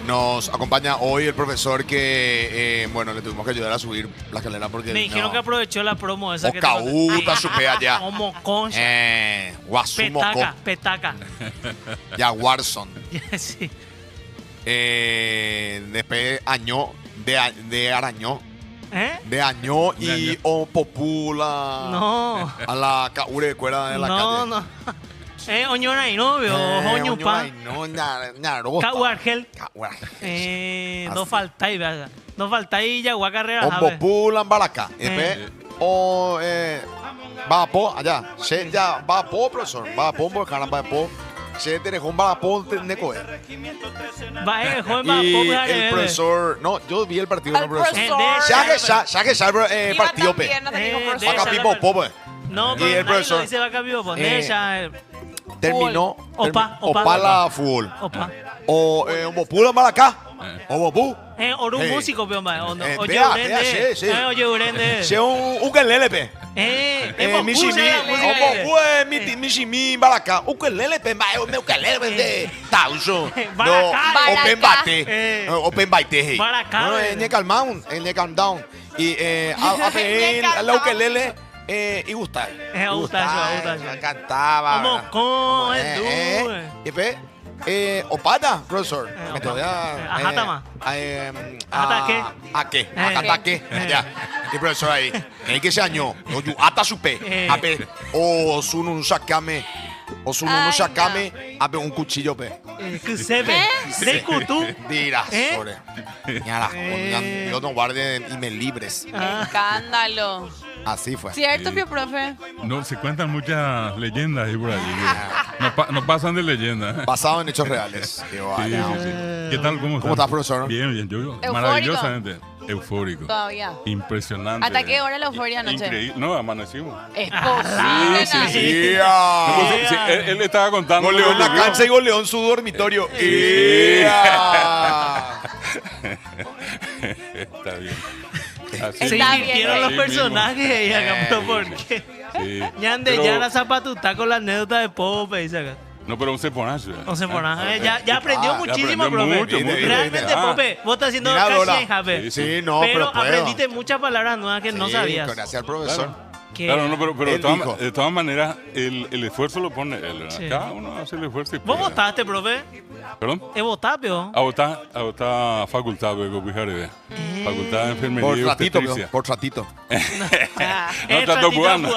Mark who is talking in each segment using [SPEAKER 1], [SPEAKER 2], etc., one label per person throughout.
[SPEAKER 1] Nos acompaña hoy el profesor que, bueno, le tuvimos que ayudar a subir la escalera porque
[SPEAKER 2] Me dijeron que aprovechó la promo esa que te
[SPEAKER 1] Ocauta supe allá.
[SPEAKER 2] Como concha.
[SPEAKER 1] Guasumo.
[SPEAKER 2] Petaca.
[SPEAKER 1] Ya Warson.
[SPEAKER 2] Sí.
[SPEAKER 1] Después Añó, de Arañó.
[SPEAKER 2] ¿Eh?
[SPEAKER 1] De Añó y O Popula.
[SPEAKER 2] No.
[SPEAKER 1] A la caure de cuerda de la calle.
[SPEAKER 2] No. Oñora y novio. Oño pa.
[SPEAKER 1] No, ñaro.
[SPEAKER 2] Caguargel. No faltáis, ¿verdad? No faltáis Yagua Carrera,
[SPEAKER 1] O
[SPEAKER 2] ¿sabes?
[SPEAKER 1] Popula en Baracá. Después O Vapo, allá. Se ya Vapo, profesor. Vapo, por caramba, Vapo. Se te dejó un Vapo de coe.
[SPEAKER 2] Va, joven, va,
[SPEAKER 1] Y
[SPEAKER 2] poco
[SPEAKER 1] el profesor, no, yo vi el partido del profesor. Ya que el partido, pe. Acá pipo, pues.
[SPEAKER 2] No,
[SPEAKER 1] Y
[SPEAKER 2] pero
[SPEAKER 1] el profesor
[SPEAKER 2] dice vaca vivo, poner
[SPEAKER 1] terminó
[SPEAKER 2] Opa.
[SPEAKER 1] la fútbol.
[SPEAKER 2] Opa.
[SPEAKER 1] O un Popula en Baracá. O Bopú.
[SPEAKER 2] Oro un músico, pe, hombre. Oye,
[SPEAKER 1] Vea, sí.
[SPEAKER 2] Oye, Urende.
[SPEAKER 1] Se un ukelele, pe. Mishimi, Baracá. Ukelele, pe. Ukelele, pe. De Tauso. No, Open Bate. Open Bate.
[SPEAKER 2] Baracá.
[SPEAKER 1] No, en Calm Down. Y a pedir la ukelele. Y gustar. Cantaba.
[SPEAKER 2] Como con el
[SPEAKER 1] Y pe. Opata, profesor. Me te voy
[SPEAKER 2] Ajatama.
[SPEAKER 1] ¿A qué? Ya. Y profesor ahí. En que se año. Ata supe. Ape. O sunun sacame. Ape un cuchillo, pe.
[SPEAKER 2] Que se ve. De Cutú.
[SPEAKER 1] Dirás, sobre. Dios nos guarde y me libres.
[SPEAKER 3] Escándalo.
[SPEAKER 1] Así fue.
[SPEAKER 3] ¿Cierto, mi profe?
[SPEAKER 4] No, se cuentan muchas leyendas ahí por allí. No pasan de leyendas.
[SPEAKER 1] Basado en hechos reales.
[SPEAKER 4] Sí. ¿Qué tal? ¿Cómo
[SPEAKER 1] estás, profesor?
[SPEAKER 4] Bien. Yo
[SPEAKER 3] ¿Eufórico?
[SPEAKER 4] Maravillosamente. Eufórico.
[SPEAKER 3] Todavía.
[SPEAKER 4] Impresionante.
[SPEAKER 3] ¿Hasta qué hora la euforia anoche?
[SPEAKER 4] Increíble. No, amanecimos.
[SPEAKER 3] Es posible.
[SPEAKER 4] Sí. Él estaba contando.
[SPEAKER 1] Goleón la cancha y goleón su dormitorio.
[SPEAKER 4] Está bien.
[SPEAKER 2] Se
[SPEAKER 3] Está
[SPEAKER 2] invirtieron
[SPEAKER 3] bien.
[SPEAKER 2] los personajes y hagamos por qué.
[SPEAKER 4] Sí.
[SPEAKER 2] Ñande ya la zapatuta con la anécdota de Pope y saca.
[SPEAKER 4] No, pero un ceponazo.
[SPEAKER 2] No se pone. Ya aprendió muchísimo,
[SPEAKER 4] aprendió
[SPEAKER 2] profe.
[SPEAKER 4] mucho.
[SPEAKER 2] Realmente, Pope, vos estás haciendo
[SPEAKER 1] Mira, Lola.
[SPEAKER 2] casi en Jape.
[SPEAKER 1] Sí, no,
[SPEAKER 2] pero
[SPEAKER 1] puedo.
[SPEAKER 2] aprendiste muchas palabras nuevas que no sabías.
[SPEAKER 1] Gracias al profesor.
[SPEAKER 2] Que-
[SPEAKER 4] Claro, no, pero
[SPEAKER 1] Él dijo.
[SPEAKER 4] de todas maneras, el esfuerzo lo pone él, ¿verdad?
[SPEAKER 2] Sí.
[SPEAKER 4] Cada uno hace el esfuerzo. Y
[SPEAKER 2] ¿Vos
[SPEAKER 4] puede.
[SPEAKER 2] votaste, profe?
[SPEAKER 4] ¿Perdón?
[SPEAKER 2] ¿Es votapio?
[SPEAKER 4] A votar facultad, de Copijarebe. Facultad de Enfermería
[SPEAKER 1] Por
[SPEAKER 4] y
[SPEAKER 1] ratito,
[SPEAKER 4] Obstetricia.
[SPEAKER 1] por ratito.
[SPEAKER 4] No, trato cubano.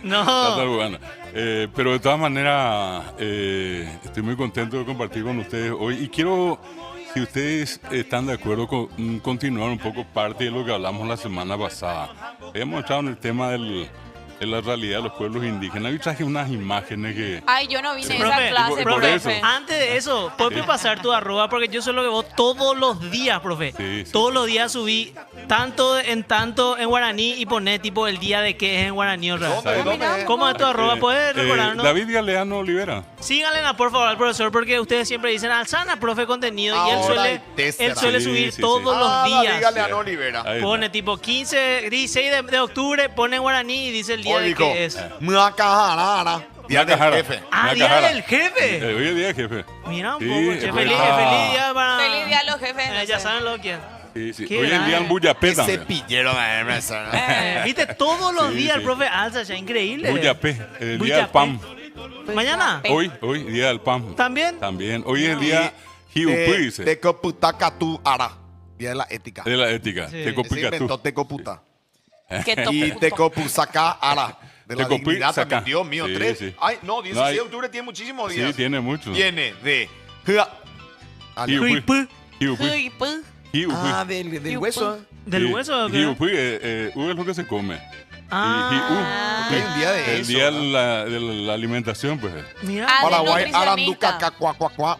[SPEAKER 2] No.
[SPEAKER 4] Trato cubano. Pero de todas maneras, estoy muy contento de compartir con ustedes hoy. Y quiero, si ustedes están de acuerdo, con continuar un poco parte de lo que hablamos la semana pasada. Hemos estado en el tema de la realidad de los pueblos indígenas. Yo traje unas imágenes que...
[SPEAKER 3] Ay, yo no vine a
[SPEAKER 2] Profe,
[SPEAKER 3] esa clase,
[SPEAKER 4] por
[SPEAKER 3] profe.
[SPEAKER 4] eso.
[SPEAKER 2] Antes de eso, ¿puedes pasar tu arroba? Porque yo sé lo que vos todos los días, profe.
[SPEAKER 4] Sí.
[SPEAKER 2] Todos los días subí tanto en guaraní y poné tipo el día de qué es en guaraní. ¿Verdad?
[SPEAKER 1] ¿Dónde?
[SPEAKER 2] ¿Cómo es tu arroba? ¿Puedes recordarnos?
[SPEAKER 4] David Galeano Olivera.
[SPEAKER 2] Síganle, por favor, al profesor, porque ustedes siempre dicen, Alzana, profe, contenido. Y
[SPEAKER 1] Ahora
[SPEAKER 2] él
[SPEAKER 1] hay
[SPEAKER 2] suele
[SPEAKER 1] test,
[SPEAKER 2] subir
[SPEAKER 4] sí,
[SPEAKER 2] todos los días.
[SPEAKER 1] Dígale a No Olivera.
[SPEAKER 4] Ahí está.
[SPEAKER 2] Pone tipo 16 de octubre, pone en guaraní y dice el día de qué es.
[SPEAKER 1] Muacajarara. Día del
[SPEAKER 4] Muacajara.
[SPEAKER 1] jefe.
[SPEAKER 2] Ah,
[SPEAKER 4] Una
[SPEAKER 2] día
[SPEAKER 4] cajara.
[SPEAKER 2] del jefe.
[SPEAKER 4] Hoy es día, jefe.
[SPEAKER 2] Mira un
[SPEAKER 4] Sí,
[SPEAKER 2] poco, che,
[SPEAKER 4] es
[SPEAKER 2] feliz
[SPEAKER 4] verdad.
[SPEAKER 2] día para...
[SPEAKER 3] Feliz día a los jefes. no
[SPEAKER 2] Ya
[SPEAKER 3] sé.
[SPEAKER 2] saben lo que es.
[SPEAKER 4] Sí.
[SPEAKER 2] Qué
[SPEAKER 4] Hoy es el día
[SPEAKER 2] grande.
[SPEAKER 4] en Buyapé
[SPEAKER 1] Ese
[SPEAKER 4] también.
[SPEAKER 1] pillero de profesor.
[SPEAKER 2] Viste, todos los
[SPEAKER 4] Sí,
[SPEAKER 2] días el
[SPEAKER 4] sí.
[SPEAKER 2] profe alza, ya increíble.
[SPEAKER 4] Buyapé, el día
[SPEAKER 2] Buyapé.
[SPEAKER 4] del PAM.
[SPEAKER 2] Mañana.
[SPEAKER 4] Hoy, día del PAM.
[SPEAKER 2] ¿También?
[SPEAKER 4] También. Hoy es el día Hiupi, dice.
[SPEAKER 1] Tecoputacatú ara. Día de la ética.
[SPEAKER 4] De la ética.
[SPEAKER 2] Sí.
[SPEAKER 4] Te
[SPEAKER 1] Se inventó Tecoputa.
[SPEAKER 3] Qué
[SPEAKER 1] Y
[SPEAKER 3] topo.
[SPEAKER 1] Tecopusaca ara. De la
[SPEAKER 4] Tecopu-
[SPEAKER 1] dignidad
[SPEAKER 4] saca.
[SPEAKER 1] también. Dios mío,
[SPEAKER 4] Sí,
[SPEAKER 1] 3.
[SPEAKER 4] sí.
[SPEAKER 1] Ay, no, 16
[SPEAKER 4] hay-
[SPEAKER 1] de octubre tiene muchísimos días.
[SPEAKER 4] Sí, tiene mucho.
[SPEAKER 1] Viene de...
[SPEAKER 4] Hiupi.
[SPEAKER 2] Hiupi.
[SPEAKER 3] Uy, pu.
[SPEAKER 4] Hiupi.
[SPEAKER 1] Ah, del hueso.
[SPEAKER 2] ¿Del
[SPEAKER 4] Sí.
[SPEAKER 2] hueso o qué?
[SPEAKER 4] Hiupi, es lo que se come.
[SPEAKER 2] Ah,
[SPEAKER 1] Hay un día de
[SPEAKER 4] El
[SPEAKER 1] eso.
[SPEAKER 4] día
[SPEAKER 1] ¿verdad?
[SPEAKER 4] de la alimentación, pues.
[SPEAKER 2] mira.
[SPEAKER 3] Ah,
[SPEAKER 1] Paraguay,
[SPEAKER 3] de nutricionista.
[SPEAKER 1] Aranduca, cuá.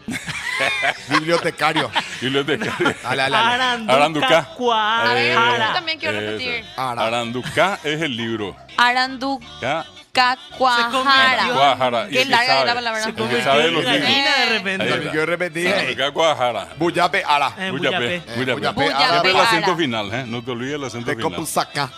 [SPEAKER 1] Bibliotecario.
[SPEAKER 4] Bibliotecario.
[SPEAKER 1] Dale.
[SPEAKER 2] Aranduca.
[SPEAKER 4] Aranduca.
[SPEAKER 3] A ver,
[SPEAKER 2] Cuajara.
[SPEAKER 3] yo también quiero repetir.
[SPEAKER 1] Ara.
[SPEAKER 4] Aranduca es el libro.
[SPEAKER 3] Aranduca
[SPEAKER 4] ¿Ya?
[SPEAKER 3] Cuajara.
[SPEAKER 4] Guajara. Y
[SPEAKER 3] Qué
[SPEAKER 4] el que
[SPEAKER 3] larga es la
[SPEAKER 4] sabe.
[SPEAKER 3] palabra.
[SPEAKER 2] Se
[SPEAKER 4] El que
[SPEAKER 2] convirtió
[SPEAKER 4] sabe
[SPEAKER 2] en
[SPEAKER 4] los libros.
[SPEAKER 2] gallina de
[SPEAKER 4] Ahí
[SPEAKER 2] repente.
[SPEAKER 4] está.
[SPEAKER 1] Yo repetí.
[SPEAKER 4] Aranduca, Guajara.
[SPEAKER 1] Buyape, ara.
[SPEAKER 2] Buyapé.
[SPEAKER 4] Buyapé.
[SPEAKER 1] Buyapé.
[SPEAKER 4] Siempre el
[SPEAKER 3] Ara.
[SPEAKER 4] acento final, ¿eh? No te olvides el acento final.
[SPEAKER 1] Tecopusaca.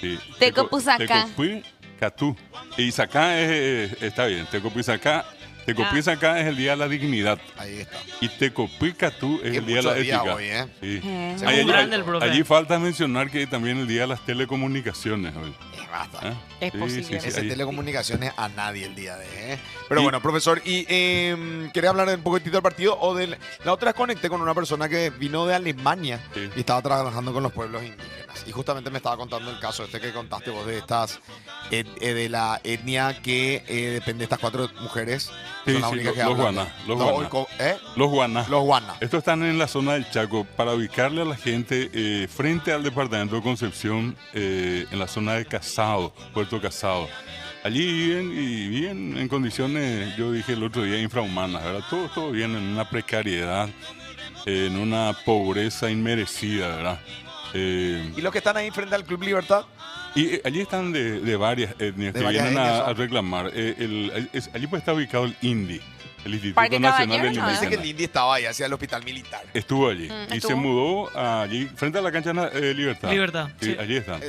[SPEAKER 4] Sí.
[SPEAKER 3] Tecopuzacá.
[SPEAKER 4] Tecopui, Catú. Y Sacá está bien. Tecopuzacá Tecopizacá es el Día de la Dignidad.
[SPEAKER 1] Ahí está.
[SPEAKER 4] Y Tecopicatú es
[SPEAKER 1] Qué
[SPEAKER 4] el Día de la
[SPEAKER 1] muchos días
[SPEAKER 4] Ética.
[SPEAKER 1] hoy, ¿eh?
[SPEAKER 4] Sí.
[SPEAKER 3] Se
[SPEAKER 4] Allí-
[SPEAKER 2] muy grande el profe.
[SPEAKER 4] allí falta mencionar que también el Día de las Telecomunicaciones hoy.
[SPEAKER 1] Basta.
[SPEAKER 4] ¿eh?
[SPEAKER 3] Es posible.
[SPEAKER 1] Ese
[SPEAKER 4] ahí-
[SPEAKER 1] telecomunicaciones a nadie el día de. Pero
[SPEAKER 4] Y-
[SPEAKER 1] bueno, profesor, ¿y quería hablar un poquitito del partido? O del, la otra vez conecté con una persona que vino de Alemania
[SPEAKER 4] Sí.
[SPEAKER 1] y estaba trabajando con los pueblos indígenas. Y justamente me estaba contando el caso este que contaste vos de estas, de la etnia que depende de estas 4 mujeres.
[SPEAKER 4] Sí,
[SPEAKER 1] son las
[SPEAKER 4] sí,
[SPEAKER 1] únicas que
[SPEAKER 4] los
[SPEAKER 1] hablan.
[SPEAKER 4] guaná, los
[SPEAKER 1] No,
[SPEAKER 4] guaná.
[SPEAKER 1] ¿eh?
[SPEAKER 4] Los guaná.
[SPEAKER 1] Los guaná.
[SPEAKER 4] Estos están en la zona del Chaco para ubicarle a la gente frente al departamento de Concepción, en la zona de Casado, Puerto Casado. Allí viven y viven en condiciones, yo dije el otro día, infrahumanas, ¿verdad? Todo bien en una precariedad, en una pobreza inmerecida, ¿verdad?
[SPEAKER 1] ¿Y los que están ahí frente al Club Libertad?
[SPEAKER 4] Y allí están de varias etnias
[SPEAKER 1] De
[SPEAKER 4] que
[SPEAKER 1] varias
[SPEAKER 4] vienen
[SPEAKER 1] etnias
[SPEAKER 4] a
[SPEAKER 1] son.
[SPEAKER 4] reclamar. Allí pues está ubicado el INDI, el Instituto
[SPEAKER 3] Parque
[SPEAKER 4] Nacional
[SPEAKER 3] Caballero,
[SPEAKER 4] del
[SPEAKER 3] ¿no?
[SPEAKER 1] Dice que
[SPEAKER 4] Indígena.
[SPEAKER 1] el Indy estaba ahí hacia el hospital militar.
[SPEAKER 4] Estuvo allí y
[SPEAKER 3] estuvo.
[SPEAKER 4] se mudó allí, frente a la cancha de Libertad.
[SPEAKER 2] Libertad, sí.
[SPEAKER 4] Allí están.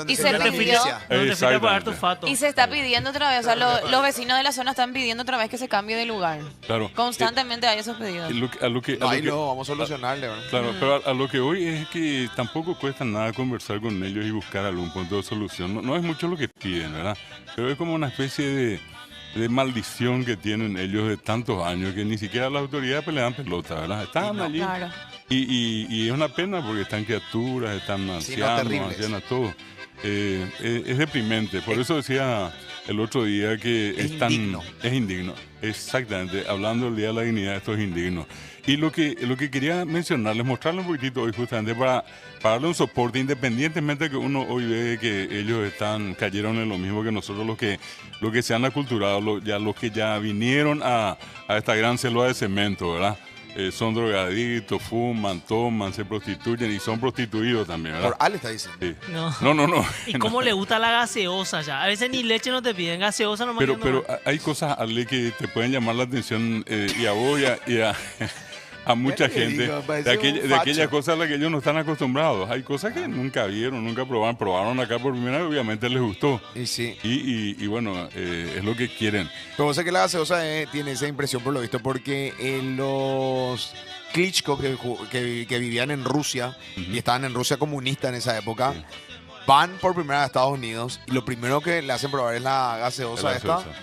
[SPEAKER 3] Y se
[SPEAKER 1] vio la
[SPEAKER 3] pidió-
[SPEAKER 1] noticia.
[SPEAKER 2] ¿Dónde fuiste a pagar tu
[SPEAKER 4] Exactamente.
[SPEAKER 2] fato?
[SPEAKER 3] Y se está pidiendo otra vez, o sea, los vecinos de la zona están pidiendo otra vez que se cambie de lugar.
[SPEAKER 4] Claro.
[SPEAKER 3] Constantemente hay esos pedidos.
[SPEAKER 4] A lo que,
[SPEAKER 1] Ahí lo vamos a solucionarle, ¿verdad?
[SPEAKER 4] claro, pero a lo que voy es que tampoco cuesta nada conversar con ellos y buscar algún punto de solución. No es mucho lo que piden, ¿verdad? Pero es como una especie de maldición que tienen ellos de tantos años que ni siquiera las autoridades pues, le dan pelota, ¿verdad? Están allí.
[SPEAKER 3] Claro.
[SPEAKER 4] Y es una pena porque están criaturas, están ancianos,
[SPEAKER 1] terribles.
[SPEAKER 4] ancianas, todo. Es deprimente. Por eso decía el otro día que
[SPEAKER 1] Es
[SPEAKER 4] tan,
[SPEAKER 1] indigno.
[SPEAKER 4] es indigno. Exactamente. Hablando del Día de la Dignidad, esto es indigno. Y lo que quería mencionarles, mostrarles un poquitito hoy justamente para darle un soporte, independientemente de que uno hoy ve que ellos cayeron en lo mismo que nosotros, los que se han aculturado, los que ya vinieron a esta gran selva de cemento, ¿verdad? Son drogadictos, fuman, toman, se prostituyen y son prostituidos también, ¿verdad?
[SPEAKER 1] Por Ale está diciendo.
[SPEAKER 4] Sí.
[SPEAKER 2] No.
[SPEAKER 4] No.
[SPEAKER 2] ¿Y cómo le gusta la gaseosa ya? A veces ni leche no te piden, gaseosa nomás.
[SPEAKER 4] Pero,
[SPEAKER 2] ya
[SPEAKER 4] pero
[SPEAKER 2] no.
[SPEAKER 4] hay cosas, Ale, que te pueden llamar la atención y a vos y a mucha
[SPEAKER 1] ¿Qué le
[SPEAKER 4] gente
[SPEAKER 1] digo? Parece
[SPEAKER 4] de,
[SPEAKER 1] un
[SPEAKER 4] de aquellas
[SPEAKER 1] facho.
[SPEAKER 4] cosas a las que ellos no están acostumbrados. Hay cosas que nunca vieron, nunca probaron acá por primera vez, obviamente les gustó.
[SPEAKER 1] Y sí.
[SPEAKER 4] Y bueno, es lo que quieren.
[SPEAKER 1] Pero vos sé que la gaseosa tiene esa impresión por lo visto porque los Klitschko que vivían en Rusia y estaban en Rusia comunista en esa época, van por primera vez a Estados Unidos y lo primero que le hacen probar es la gaseosa
[SPEAKER 4] La
[SPEAKER 1] esta
[SPEAKER 4] gaseosa.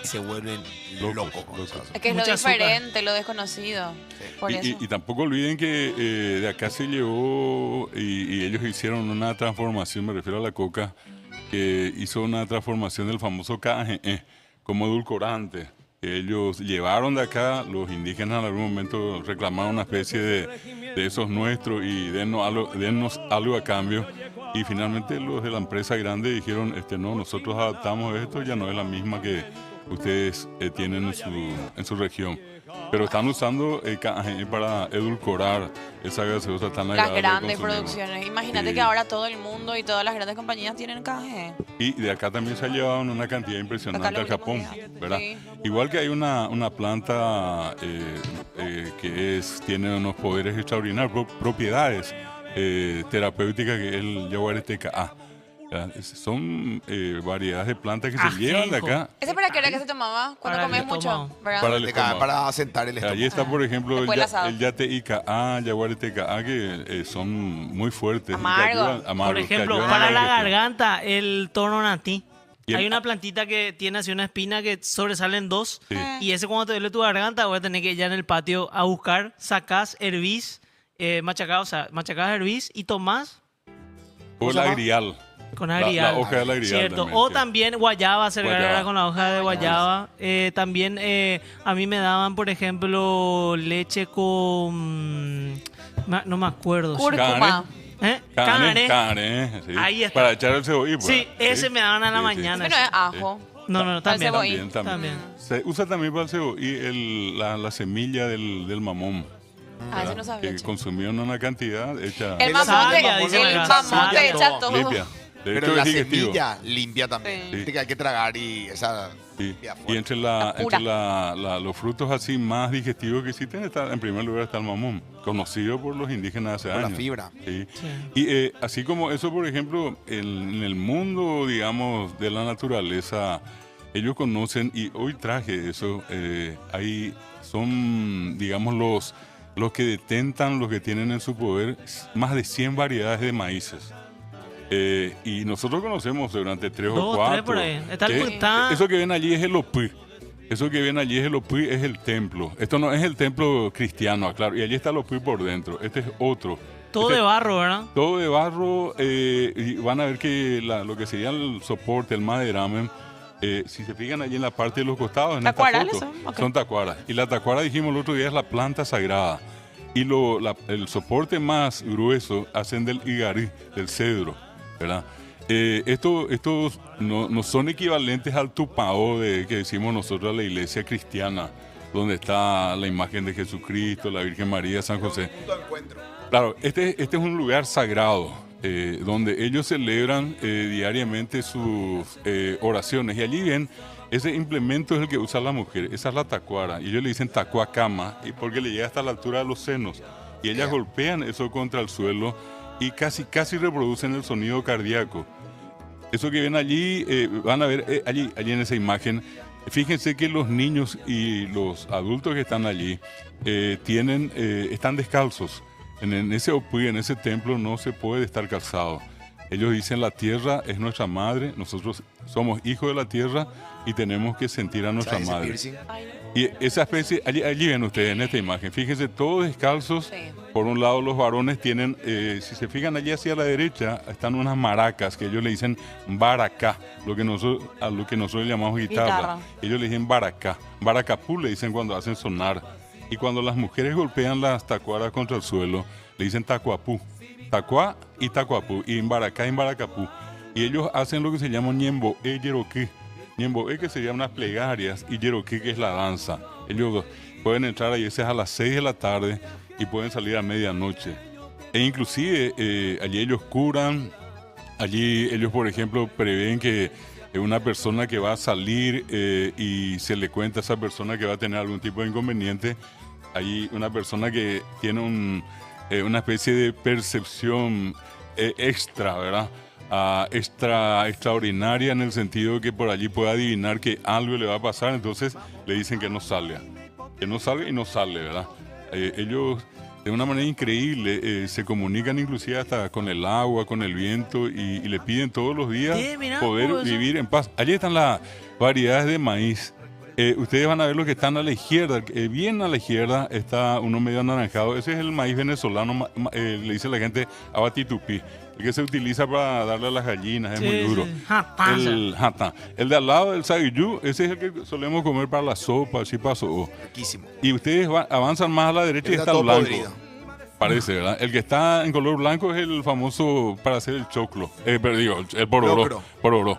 [SPEAKER 1] y se vuelven
[SPEAKER 4] Locos,
[SPEAKER 1] locos con
[SPEAKER 4] locos.
[SPEAKER 1] esa
[SPEAKER 3] Es que es lo
[SPEAKER 2] Mucha azúcar.
[SPEAKER 3] diferente, lo desconocido. Por eso.
[SPEAKER 4] Y tampoco olviden que de acá se llevó y ellos hicieron una transformación, me refiero a la coca, que hizo una transformación del famoso KGE como edulcorante. Ellos llevaron de acá, los indígenas en algún momento reclamaron una especie de esos nuestros y dennos algo a cambio. Y finalmente los de la empresa grande dijeron, no, nosotros adaptamos esto, ya no es la misma que ustedes tienen en su región. Pero están usando KGE para edulcorar esa gaseosa tan
[SPEAKER 3] Las
[SPEAKER 4] agradable de
[SPEAKER 3] grandes
[SPEAKER 4] consumir.
[SPEAKER 3] producciones. Imagínate
[SPEAKER 4] Sí.
[SPEAKER 3] que ahora todo el mundo y todas las grandes compañías tienen KG.
[SPEAKER 4] Y de acá también se ha llevado una cantidad
[SPEAKER 3] Acá
[SPEAKER 4] impresionante
[SPEAKER 3] lo
[SPEAKER 4] al Japón,
[SPEAKER 3] último,
[SPEAKER 4] ¿verdad?
[SPEAKER 3] sí.
[SPEAKER 4] Igual que hay una planta que tiene unos poderes extraordinarios, propiedades terapéuticas, que es el Yaguareteca. Son variedades de plantas que se llevan de
[SPEAKER 2] Ajenjo.
[SPEAKER 4] acá.
[SPEAKER 3] ¿Ese para qué era que se tomaba? Cuando
[SPEAKER 2] Para el
[SPEAKER 3] comes mucho,
[SPEAKER 2] estómago.
[SPEAKER 3] ¿verdad?
[SPEAKER 4] Para el estómago.
[SPEAKER 1] para asentar el estómago.
[SPEAKER 4] Allí está, por ejemplo,
[SPEAKER 3] Después el asado.
[SPEAKER 4] el Yate Ica, Yaguareteca, que son muy fuertes. y que
[SPEAKER 3] Amargo.
[SPEAKER 4] ayudan-
[SPEAKER 2] Por
[SPEAKER 4] amargos, que
[SPEAKER 2] ejemplo,
[SPEAKER 4] ayudan
[SPEAKER 2] para
[SPEAKER 4] a
[SPEAKER 2] la
[SPEAKER 4] digestión.
[SPEAKER 2] garganta, el tononatí.
[SPEAKER 4] Y el-
[SPEAKER 2] Hay una plantita que tiene así una espina que sobresalen 2.
[SPEAKER 4] Sí.
[SPEAKER 2] Y ese cuando te duele tu garganta, voy a tener que ir ya en el patio a buscar, sacás, hervís, machacás, hervís y tomás
[SPEAKER 4] O el
[SPEAKER 1] se llama?
[SPEAKER 4] agrial.
[SPEAKER 2] con
[SPEAKER 4] La
[SPEAKER 2] agrial.
[SPEAKER 4] hoja del agrial
[SPEAKER 2] Cierto.
[SPEAKER 4] también,
[SPEAKER 2] O
[SPEAKER 4] sí.
[SPEAKER 2] también guayaba, hacer
[SPEAKER 4] Guayaba.
[SPEAKER 2] gargara con la hoja de guayaba. También a mí me daban, por ejemplo, leche con... no me acuerdo.
[SPEAKER 3] Cúrcuma.
[SPEAKER 2] Canaré.
[SPEAKER 4] sí.
[SPEAKER 2] Ahí está.
[SPEAKER 4] Para echar el cebollín. pues.
[SPEAKER 2] Sí, ese me daban a la
[SPEAKER 4] Sí, sí.
[SPEAKER 2] mañana.
[SPEAKER 3] Pero es ajo.
[SPEAKER 2] No, también.
[SPEAKER 3] cebollín.
[SPEAKER 4] También. Se usa también para el cebollín la semilla del mamón.
[SPEAKER 3] Ah, ese no sabía.
[SPEAKER 4] Que
[SPEAKER 3] che.
[SPEAKER 4] consumieron una cantidad hecha
[SPEAKER 3] El
[SPEAKER 1] la
[SPEAKER 3] mamote,
[SPEAKER 2] savia, dice
[SPEAKER 3] el
[SPEAKER 2] acá,
[SPEAKER 3] mamote
[SPEAKER 2] savia,
[SPEAKER 3] echa todo.
[SPEAKER 4] limpia. De
[SPEAKER 1] Pero
[SPEAKER 4] hecho,
[SPEAKER 1] la
[SPEAKER 4] es digestivo.
[SPEAKER 1] semilla limpia también.
[SPEAKER 3] Sí.
[SPEAKER 1] Viste que hay que tragar y esa
[SPEAKER 4] Sí.
[SPEAKER 1] limpia
[SPEAKER 4] Y
[SPEAKER 1] fuerte.
[SPEAKER 4] entre,
[SPEAKER 3] La pura.
[SPEAKER 4] los frutos así más digestivos que existen, en primer lugar está el mamón, conocido por los indígenas hace
[SPEAKER 1] Por la
[SPEAKER 4] años.
[SPEAKER 1] fibra.
[SPEAKER 4] Sí.
[SPEAKER 2] Sí.
[SPEAKER 4] Y así como eso, por ejemplo, en el mundo, digamos, de la naturaleza, ellos conocen, y hoy traje eso, ahí son, digamos, los que detentan, los que tienen en su poder más de 100 variedades de maíces. Y nosotros conocemos durante 3 o
[SPEAKER 2] 2 o 3
[SPEAKER 4] 4.
[SPEAKER 2] por ahí. Está
[SPEAKER 4] que eso que ven allí es el opí. Eso que ven allí es el opí, es el templo. Esto no es el templo cristiano, claro. Y allí está el opí por dentro. Este es otro.
[SPEAKER 2] todo de barro, ¿verdad?
[SPEAKER 4] Todo de barro. Y van a ver que lo que sería el soporte, el maderamen, si se fijan allí en la parte de los costados, en esta
[SPEAKER 3] ¿Tacuarales
[SPEAKER 4] foto,
[SPEAKER 3] son? Ok.
[SPEAKER 4] son tacuaras. Y la tacuara, dijimos el otro día, es la planta sagrada. Y el soporte más grueso hacen del igarí, del cedro, ¿verdad? Estos no son equivalentes al tupao que decimos nosotros a la iglesia cristiana, donde está la imagen de Jesucristo, la Virgen María, San José. Claro, este es un lugar sagrado, donde ellos celebran diariamente sus oraciones. Y allí ven, ese implemento es el que usa la mujer, esa es la tacuara. Y ellos le dicen tacuacama, porque le llega hasta la altura de los senos. Y ellas golpean eso contra el suelo y casi reproducen el sonido cardíaco. Eso que ven allí, van a ver allí en esa imagen. Fíjense que los niños y los adultos que están allí están descalzos. En ese opui, en ese templo, no se puede estar calzado. Ellos dicen la tierra es nuestra madre, nosotros somos hijos de la tierra y tenemos que sentir a nuestra
[SPEAKER 1] ¿Sabes ese
[SPEAKER 4] madre.
[SPEAKER 1] piercing?
[SPEAKER 4] Y esa especie, allí ven ustedes en esta imagen, fíjense, todos descalzos.
[SPEAKER 3] Sí.
[SPEAKER 4] Por un lado los varones tienen, si se fijan allí hacia la derecha, están unas maracas que ellos le dicen baracá, a lo que nosotros llamamos guitarra.
[SPEAKER 3] Guitarra.
[SPEAKER 4] Ellos le dicen baracá, baracapú le dicen cuando hacen sonar. Y cuando las mujeres golpean las tacuaras contra el suelo, le dicen tacuapú, tacuá y tacuapú, y en baracapú. Y ellos hacen lo que se llama ñemboé yeroquí. Ñemboé, que serían unas plegarias, y yeroquí, que es la danza. Ellos pueden entrar ahí a las 6 de la tarde y pueden salir a medianoche. E inclusive allí ellos curan, allí ellos, por ejemplo, prevén que una persona que va a salir y se le cuenta a esa persona que va a tener algún tipo de inconveniente, hay una persona que tiene una especie de percepción extra, ¿verdad? Extraordinaria, en el sentido que por allí puede adivinar que algo le va a pasar, entonces le dicen que no salga y no sale, ¿verdad? Ellos de una manera increíble se comunican inclusive hasta con el agua, con el viento, y le piden todos los días
[SPEAKER 2] Mirá,
[SPEAKER 4] poder
[SPEAKER 2] eso.
[SPEAKER 4] vivir en paz. Allí están las variedades de maíz. Ustedes van a ver los que están a la izquierda, bien a la izquierda está uno medio anaranjado, ese es el maíz venezolano, le dice la gente abatitupi, el que se utiliza para darle a las gallinas, es muy duro.
[SPEAKER 2] Sí. Jatá,
[SPEAKER 4] El jatá. El de al lado del saguiyú, ese es el que solemos comer para la sopa, así pasó.
[SPEAKER 1] Riquísimo.
[SPEAKER 4] Y ustedes avanzan más a la derecha y
[SPEAKER 1] Está
[SPEAKER 4] está el
[SPEAKER 1] todo
[SPEAKER 4] blanco.
[SPEAKER 1] podrido.
[SPEAKER 4] Parece, ¿verdad? El que está en color blanco es el famoso para hacer el choclo. Pero digo, el pororó.
[SPEAKER 1] Locro.
[SPEAKER 4] Pororó.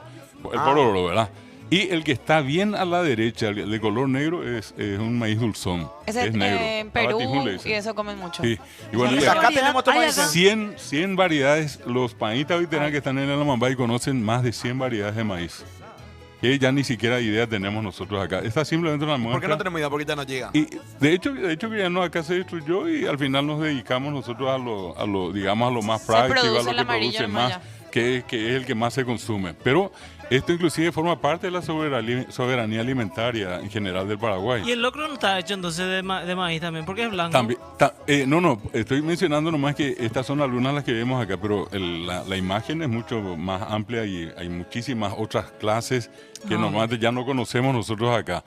[SPEAKER 4] El pororó, ¿verdad? Y el que está bien a la derecha, el de color negro, es un maíz dulzón.
[SPEAKER 3] Ese
[SPEAKER 4] es negro.
[SPEAKER 3] en Perú
[SPEAKER 4] Abatijún le dicen.
[SPEAKER 3] y eso comen mucho.
[SPEAKER 4] Sí. Y bueno,
[SPEAKER 1] Y
[SPEAKER 4] y
[SPEAKER 1] acá tenemos
[SPEAKER 2] Hay
[SPEAKER 1] maíz.
[SPEAKER 2] acá.
[SPEAKER 4] 100 variedades. Los panistas veteranos que están en el Amambay conocen más de 100 variedades de maíz. Que ya ni siquiera idea tenemos nosotros acá. Esta es simplemente una muestra.
[SPEAKER 1] ¿Por qué no tenemos idea? Porque ya no llega.
[SPEAKER 4] Y de hecho que ya no, acá se destruyó y al final nos dedicamos nosotros a lo más
[SPEAKER 3] Se
[SPEAKER 4] práctico, a
[SPEAKER 3] produce
[SPEAKER 4] lo
[SPEAKER 3] el
[SPEAKER 4] que
[SPEAKER 3] amarillo
[SPEAKER 4] produce
[SPEAKER 3] nomás
[SPEAKER 4] más, que es el que más se consume. Pero esto inclusive forma parte de la soberanía alimentaria en general del Paraguay.
[SPEAKER 2] Y el locro no está hecho entonces de maíz también, porque es blanco.
[SPEAKER 4] También, no, estoy mencionando nomás que estas son algunas las que vemos acá, pero la imagen es mucho más amplia y hay muchísimas otras clases que normalmente ya no conocemos nosotros acá.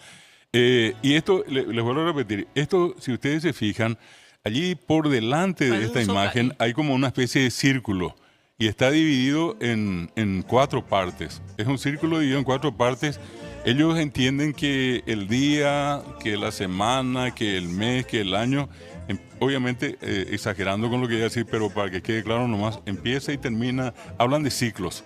[SPEAKER 4] Y esto, les vuelvo a repetir, esto, si ustedes se fijan, allí por delante de
[SPEAKER 2] Parece
[SPEAKER 4] esta
[SPEAKER 2] un
[SPEAKER 4] imagen
[SPEAKER 2] socavón.
[SPEAKER 4] hay como una especie de círculo y está dividido en 4 partes. Es un círculo dividido en 4 partes. Ellos entienden que el día, que la semana, que el mes, que el año, obviamente exagerando con lo que voy a decir, pero para que quede claro nomás, empieza y termina, hablan de ciclos.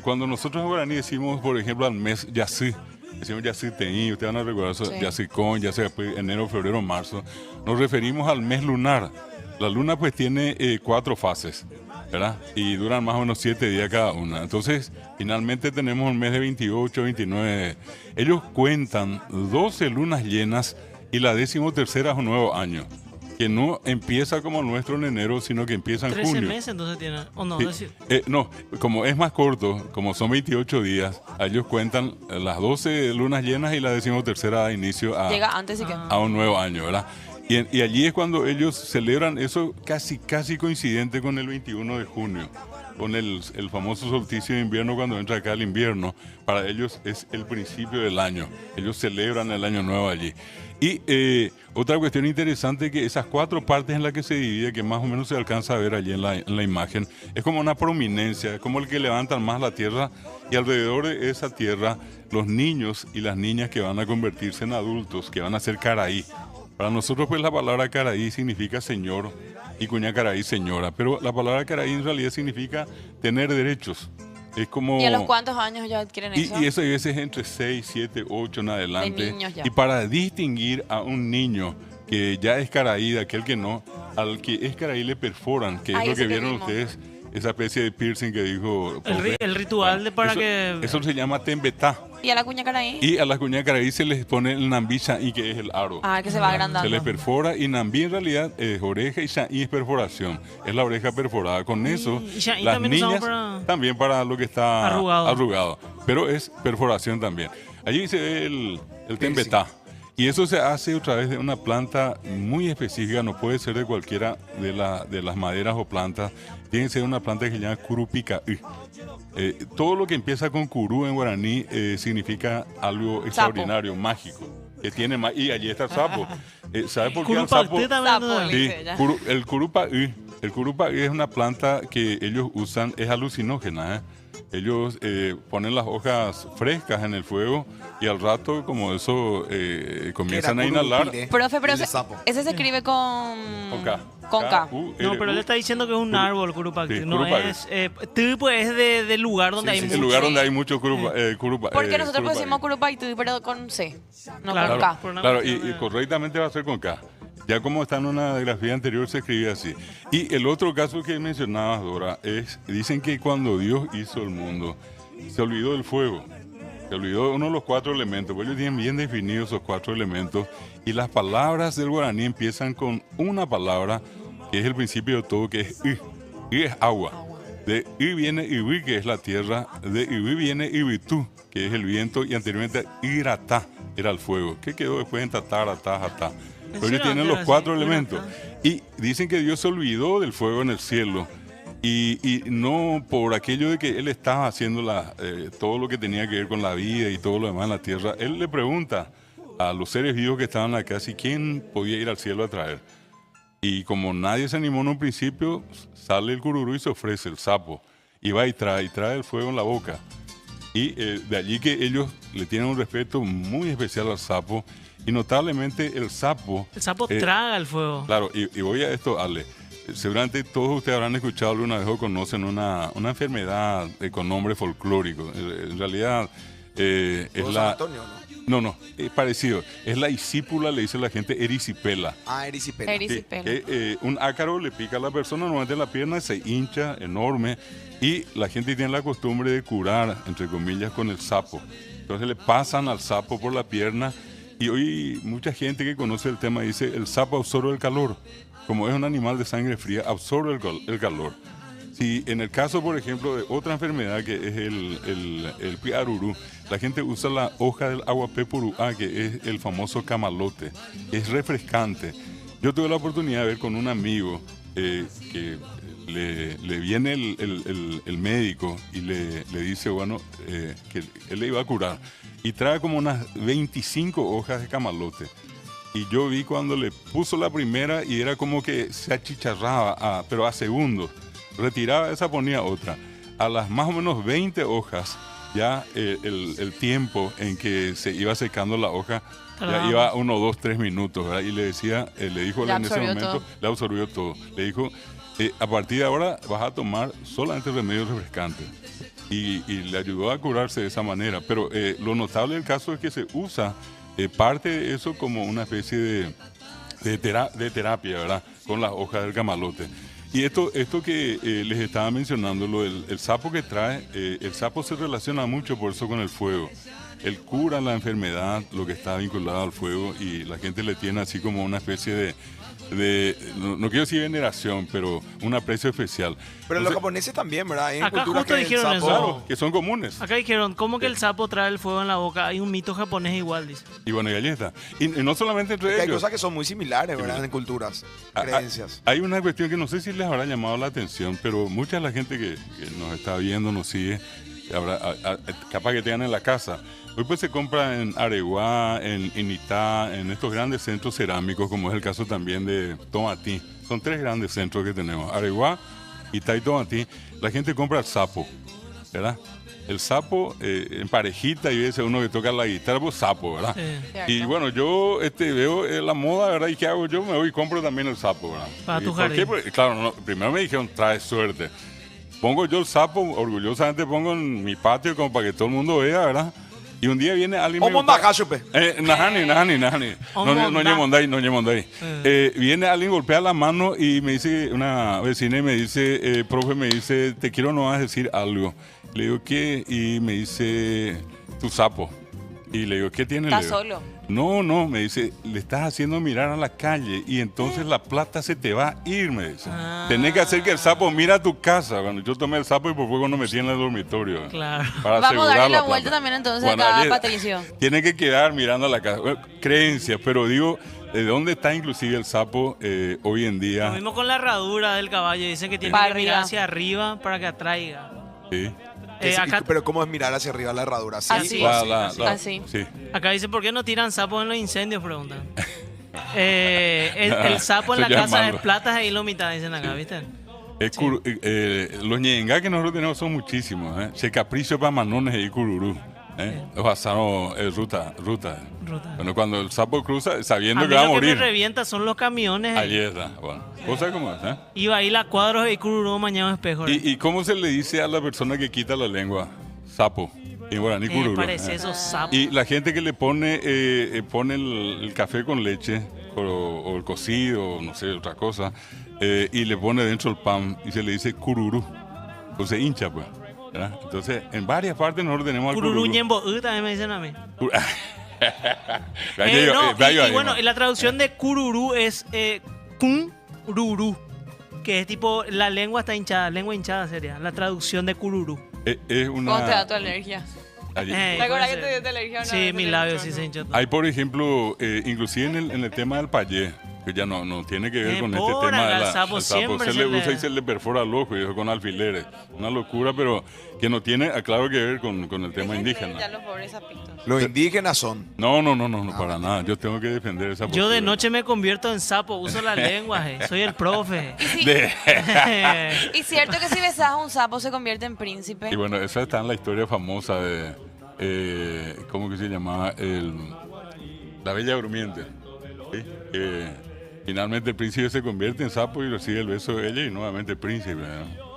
[SPEAKER 4] Cuando nosotros en guaraní decimos, por ejemplo, al mes Yasí, decimos Yasí Teí, ustedes van a recordar eso,
[SPEAKER 3] Sí.
[SPEAKER 4] Yasí Con, Yasí enero, febrero, marzo, nos referimos al mes lunar. La luna pues tiene 4 fases, ¿verdad? Y duran más o menos 7 días cada una. Entonces, finalmente tenemos el mes de 28, 29. Ellos cuentan 12 lunas llenas y la 13ª es un nuevo año. que no empieza como el nuestro en enero, sino que empieza en
[SPEAKER 2] 13
[SPEAKER 4] junio.
[SPEAKER 2] meses entonces tiene. O no,
[SPEAKER 4] Sí.
[SPEAKER 2] decir,
[SPEAKER 4] No, como es más corto, como son 28 días, ellos cuentan las 12 lunas llenas y la 13ª da inicio
[SPEAKER 3] Llega antes y que.
[SPEAKER 4] a un nuevo año, ¿verdad? Y allí es cuando ellos celebran eso casi coincidente con el 21 de junio, con el famoso solsticio de invierno cuando entra acá el invierno. Para ellos es el principio del año. Ellos celebran el año nuevo allí. Y otra cuestión interesante es que esas 4 partes en las que se divide, que más o menos se alcanza a ver allí en la imagen, es como una prominencia, es como el que levantan más la tierra y alrededor de esa tierra los niños y las niñas que van a convertirse en adultos, que van a ser caraí. Para nosotros pues la palabra caraí significa señor y cuña caraí señora, pero la palabra caraí en realidad significa tener derechos. Es como...
[SPEAKER 3] ¿Y a los cuántos años ya adquieren eso?
[SPEAKER 4] Y eso a veces entre 6, 7, 8 en adelante.
[SPEAKER 3] De niños ya.
[SPEAKER 4] Y para distinguir a un niño que ya es caraí de aquel que no, al que es caraí le perforan, que es
[SPEAKER 3] Ay,
[SPEAKER 4] lo
[SPEAKER 3] ese
[SPEAKER 4] que
[SPEAKER 3] que
[SPEAKER 4] vieron
[SPEAKER 3] vimos.
[SPEAKER 4] ustedes, esa especie de piercing que dijo...
[SPEAKER 2] el ritual de para
[SPEAKER 4] eso,
[SPEAKER 2] que.
[SPEAKER 4] Eso se llama tembetá.
[SPEAKER 3] ¿Y a la cuña caraí?
[SPEAKER 4] Y a las cuñas caraí se les pone el nambicha y que es el aro.
[SPEAKER 3] Ah, que se va agrandando.
[SPEAKER 4] Se les perfora y nambí en realidad es oreja y es perforación. Es la oreja perforada. Con eso,
[SPEAKER 2] y shaí
[SPEAKER 4] las
[SPEAKER 2] también usamos
[SPEAKER 4] niñas también para lo que está
[SPEAKER 2] Arrugado.
[SPEAKER 4] pero es perforación también. Allí se ve el tembetá. Y eso se hace otra vez de una planta muy específica, no puede ser de cualquiera de las maderas o plantas. Tiene que ser una planta que se llama curupicaí. Todo lo que empieza con curú en guaraní significa algo extraordinario, mágico. Que tiene y allí está el sapo. ¿Sabe por qué el sapo?
[SPEAKER 2] Curupacté también,
[SPEAKER 3] Sapo,
[SPEAKER 2] ¿no?
[SPEAKER 3] le
[SPEAKER 4] Sí,
[SPEAKER 3] dice ella.
[SPEAKER 4] el curupaí. El curupaí es una planta que ellos usan, es alucinógena, ¿eh? Ellos ponen las hojas frescas en el fuego y al rato, como eso, comienzan a inhalar.
[SPEAKER 3] Profe, pero
[SPEAKER 1] El de sapo.
[SPEAKER 3] ese se escribe con...
[SPEAKER 4] Con K.
[SPEAKER 3] Con K.
[SPEAKER 2] No, pero él está diciendo que es un árbol, Curupacté.
[SPEAKER 4] Sí,
[SPEAKER 2] No
[SPEAKER 4] Curupacté.
[SPEAKER 2] es. Pues es del lugar donde
[SPEAKER 1] Sí,
[SPEAKER 2] hay
[SPEAKER 1] sí,
[SPEAKER 2] mucho.
[SPEAKER 4] El lugar donde hay mucho curupaí.
[SPEAKER 3] Porque nosotros pusimos Curupaitú, pero con C, no
[SPEAKER 2] Claro.
[SPEAKER 3] con K.
[SPEAKER 2] Por una
[SPEAKER 4] Claro,
[SPEAKER 2] cuestión
[SPEAKER 4] y
[SPEAKER 2] de-
[SPEAKER 4] correctamente va a ser con K. Ya como está en una grafía anterior se escribe así. Y el otro caso que mencionabas, Dora, dicen que cuando Dios hizo el mundo, se olvidó del fuego. Se olvidó de uno de los 4 elementos, porque ellos tienen bien definidos esos 4 elementos. Y las palabras del guaraní empiezan con una palabra, que es el principio de todo, que es I. I es agua. De I viene Iwi, que es la tierra. De Iwi viene Ibitú, que es el viento. Y anteriormente Iratá era el fuego. Que quedó después en Tatá, Ratá, Jatá. Pero ellos tienen los 4 elementos. Y dicen que Dios se olvidó del fuego en el cielo. Y no por aquello de que Él estaba haciendo todo lo que tenía que ver con la vida y todo lo demás en la tierra. Él le pregunta a los seres vivos que estaban acá si quién podía ir al cielo a traer. Y como nadie se animó en un principio, sale el cururú y se ofrece el sapo. Y va y trae el fuego en la boca. Y de allí que ellos le tienen un respeto muy especial al sapo. Y notablemente el sapo...
[SPEAKER 2] El sapo traga el fuego.
[SPEAKER 4] Claro, y voy a esto, Ale. Seguramente todos ustedes habrán escuchado alguna vez o conocen una enfermedad con nombre folclórico. En realidad es
[SPEAKER 1] San
[SPEAKER 4] la...
[SPEAKER 1] Antonio, ¿no?
[SPEAKER 4] No, es parecido. Es la isípula, le dice la gente, erisipela.
[SPEAKER 1] Ah, erisipela.
[SPEAKER 3] Erisipela.
[SPEAKER 4] Un ácaro le pica a la persona, normalmente la pierna se hincha enorme y la gente tiene la costumbre de curar, entre comillas, con el sapo. Entonces le pasan al sapo por la pierna y hoy mucha gente que conoce el tema dice el sapo absorbe el calor. Como es un animal de sangre fría, absorbe el calor. Si en el caso, por ejemplo, de otra enfermedad que es el piarurú, la gente usa la hoja del aguapepurúa, que es el famoso camalote. Es refrescante. Yo tuve la oportunidad de ver con un amigo que le viene el médico y le dice, bueno, que él le iba a curar. Y trae como unas 25 hojas de camalote. Y yo vi cuando le puso la primera y era como que se achicharraba, pero a segundos. Retiraba esa, ponía otra. A las más o menos 20 hojas, ya el tiempo en que se iba secando la hoja, ya iba 1, 2, 3 minutos, ¿verdad? Y le decía, le dijo
[SPEAKER 3] Ya
[SPEAKER 4] en ese
[SPEAKER 3] absorbió
[SPEAKER 4] momento,
[SPEAKER 3] todo.
[SPEAKER 4] le absorbió todo. Le dijo, a partir de ahora vas a tomar solamente remedios refrescantes. Y le ayudó a curarse de esa manera. Pero lo notable del caso es que se usa parte de eso como una especie de terapia, ¿verdad? Con las hojas del camalote. Y esto que les estaba mencionando, el sapo que trae, el sapo se relaciona mucho por eso con el fuego. Él cura la enfermedad, lo que está vinculado al fuego, y la gente le tiene así como una especie no quiero decir veneración, pero un aprecio especial.
[SPEAKER 1] Pero los
[SPEAKER 4] Entonces,
[SPEAKER 1] japoneses también, ¿verdad? Hay
[SPEAKER 2] Acá
[SPEAKER 1] culturas
[SPEAKER 2] justo
[SPEAKER 1] que el
[SPEAKER 2] dijeron eso.
[SPEAKER 4] claro, que son comunes.
[SPEAKER 2] Acá dijeron, ¿cómo que el sapo trae el fuego en la boca? Hay un mito japonés igual, dice.
[SPEAKER 4] Y bueno, y allí está. Y no solamente entre
[SPEAKER 1] Que hay
[SPEAKER 4] ellos.
[SPEAKER 1] cosas que son muy similares, ¿verdad? En culturas, creencias.
[SPEAKER 4] Hay una cuestión que no sé si les habrá llamado la atención, pero mucha de la gente que nos está viendo, nos sigue, capaz que tengan en la casa. Hoy pues se compra en Areguá, en Itá, en estos grandes centros cerámicos, como es el caso también de Tomatí. Son 3 grandes centros que tenemos, Areguá, Itá y Tomatí. La gente compra el sapo, ¿verdad? El sapo en parejita, y ese uno que toca la guitarra, pues sapo, ¿verdad?
[SPEAKER 2] Sí.
[SPEAKER 4] Y bueno, yo veo la moda, ¿verdad? ¿Y qué hago yo? Me voy y compro también el sapo, ¿verdad?
[SPEAKER 2] Para
[SPEAKER 4] ¿Y
[SPEAKER 2] tu
[SPEAKER 4] por qué?
[SPEAKER 2] jardín.
[SPEAKER 4] Porque, claro, primero me dijeron, trae suerte. Pongo yo el sapo, orgullosamente pongo en mi patio como para que todo el mundo vea, ¿verdad? Y un día viene alguien...
[SPEAKER 1] ¿Cómo anda, chupe?
[SPEAKER 4] Najani. No ñemondai. Viene alguien, golpea la mano y me dice, una vecina y me dice, profe, me dice, te quiero nomás decir algo. Le digo, ¿qué? Y me dice, tu sapo. Y le digo, ¿qué tiene?
[SPEAKER 3] ¿Estás
[SPEAKER 4] Le digo,
[SPEAKER 3] solo?
[SPEAKER 4] No, me dice, le estás haciendo mirar a la calle y entonces la plata se te va a ir, me dice. Tenés que hacer que el sapo mire a tu casa. Cuando yo tomé el sapo y por poco no metí en el dormitorio.
[SPEAKER 2] Claro.
[SPEAKER 4] Para
[SPEAKER 3] Vamos a
[SPEAKER 4] asegurar
[SPEAKER 3] darle la
[SPEAKER 4] plata.
[SPEAKER 3] vuelta también entonces
[SPEAKER 4] Bueno,
[SPEAKER 3] acá a
[SPEAKER 4] ayer-
[SPEAKER 3] Patricio.
[SPEAKER 4] Tiene que quedar mirando a la casa. Bueno, creencias, pero digo, ¿de dónde está inclusive el sapo hoy en
[SPEAKER 2] Lo
[SPEAKER 4] día?
[SPEAKER 2] mismo con la herradura del caballo. Dicen que tiene
[SPEAKER 3] Para
[SPEAKER 2] que mirar
[SPEAKER 3] arriba.
[SPEAKER 2] hacia arriba para que atraiga.
[SPEAKER 4] Sí.
[SPEAKER 2] Acá,
[SPEAKER 1] Pero ¿cómo es mirar hacia arriba la herradura?
[SPEAKER 3] Así.
[SPEAKER 1] ¿O así?
[SPEAKER 3] Así.
[SPEAKER 4] Sí.
[SPEAKER 2] acá dice, ¿por qué no tiran sapos en los incendios? Preguntan. El sapo en
[SPEAKER 4] Eso
[SPEAKER 2] la
[SPEAKER 4] ya
[SPEAKER 2] casa
[SPEAKER 4] es
[SPEAKER 2] de
[SPEAKER 4] malo.
[SPEAKER 2] plata es ilómita, dicen acá, ¿viste?
[SPEAKER 4] Los ñenga que nosotros tenemos son muchísimos. Se capricho para manones y cururú. Los asaron ruta.
[SPEAKER 2] Ruta.
[SPEAKER 4] Bueno, cuando el sapo cruza,
[SPEAKER 2] A
[SPEAKER 4] sabiendo
[SPEAKER 2] mí
[SPEAKER 4] que va a
[SPEAKER 2] lo que me
[SPEAKER 4] morir.
[SPEAKER 2] revienta son los camiones.
[SPEAKER 4] Allí está. Bueno, cosas como esa.
[SPEAKER 2] Iba ahí la cuadros y cururú mañana espejo.
[SPEAKER 4] ¿Y cómo se le dice a la persona que quita la lengua? Sapo. Y guaraní cururú.
[SPEAKER 2] Parece esos sapos.
[SPEAKER 4] Y la gente que le pone el café con leche o el cocido, no sé, otra cosa, y le pone dentro el pan y se le dice cururú. Entonces hincha, pues. ¿verdad? Entonces, en varias partes nosotros tenemos al
[SPEAKER 2] Cururú
[SPEAKER 4] cururú.
[SPEAKER 2] ñembo también me dicen a mí.
[SPEAKER 4] Vaya,
[SPEAKER 2] Y bueno, y la traducción de cururú es cururú, que es tipo, la lengua está hinchada, lengua hinchada sería, la traducción de cururú.
[SPEAKER 4] es una...
[SPEAKER 3] ¿Cómo te da tu alergia?
[SPEAKER 4] Allí-
[SPEAKER 3] ¿Te acuerdas que
[SPEAKER 2] puede
[SPEAKER 3] te
[SPEAKER 2] ser.
[SPEAKER 3] dio tu alergia una
[SPEAKER 2] Sí,
[SPEAKER 3] vez
[SPEAKER 2] mi
[SPEAKER 3] en el
[SPEAKER 2] labio
[SPEAKER 3] trono?
[SPEAKER 2] sí se hinchó.
[SPEAKER 4] Hay, por ejemplo, inclusive en el tema del payé, que ya no tiene que ver con este
[SPEAKER 2] Por
[SPEAKER 4] tema
[SPEAKER 2] acá
[SPEAKER 4] del
[SPEAKER 2] el sapo siempre
[SPEAKER 4] Se
[SPEAKER 2] se
[SPEAKER 4] le
[SPEAKER 2] le-
[SPEAKER 4] usa y se le perfora el ojo y eso con alfileres. Una locura, pero que no tiene, claro, que ver con el tema
[SPEAKER 3] Déjenme
[SPEAKER 4] indígena.
[SPEAKER 3] ya los pobres sapitos.
[SPEAKER 1] Los indígenas son.
[SPEAKER 4] No, para nada. Yo tengo que defender esa postura.
[SPEAKER 2] Yo de noche me convierto en sapo, uso la lengua, soy el profe.
[SPEAKER 3] Y, si-
[SPEAKER 4] De-
[SPEAKER 3] y cierto que si besas a un sapo se convierte en príncipe.
[SPEAKER 4] Y bueno, esa está en la historia famosa de, ¿cómo que se llamaba? La Bella Durmiente. ¿sí? Finalmente el príncipe se convierte en sapo y recibe el beso de ella y nuevamente príncipe. ¿no?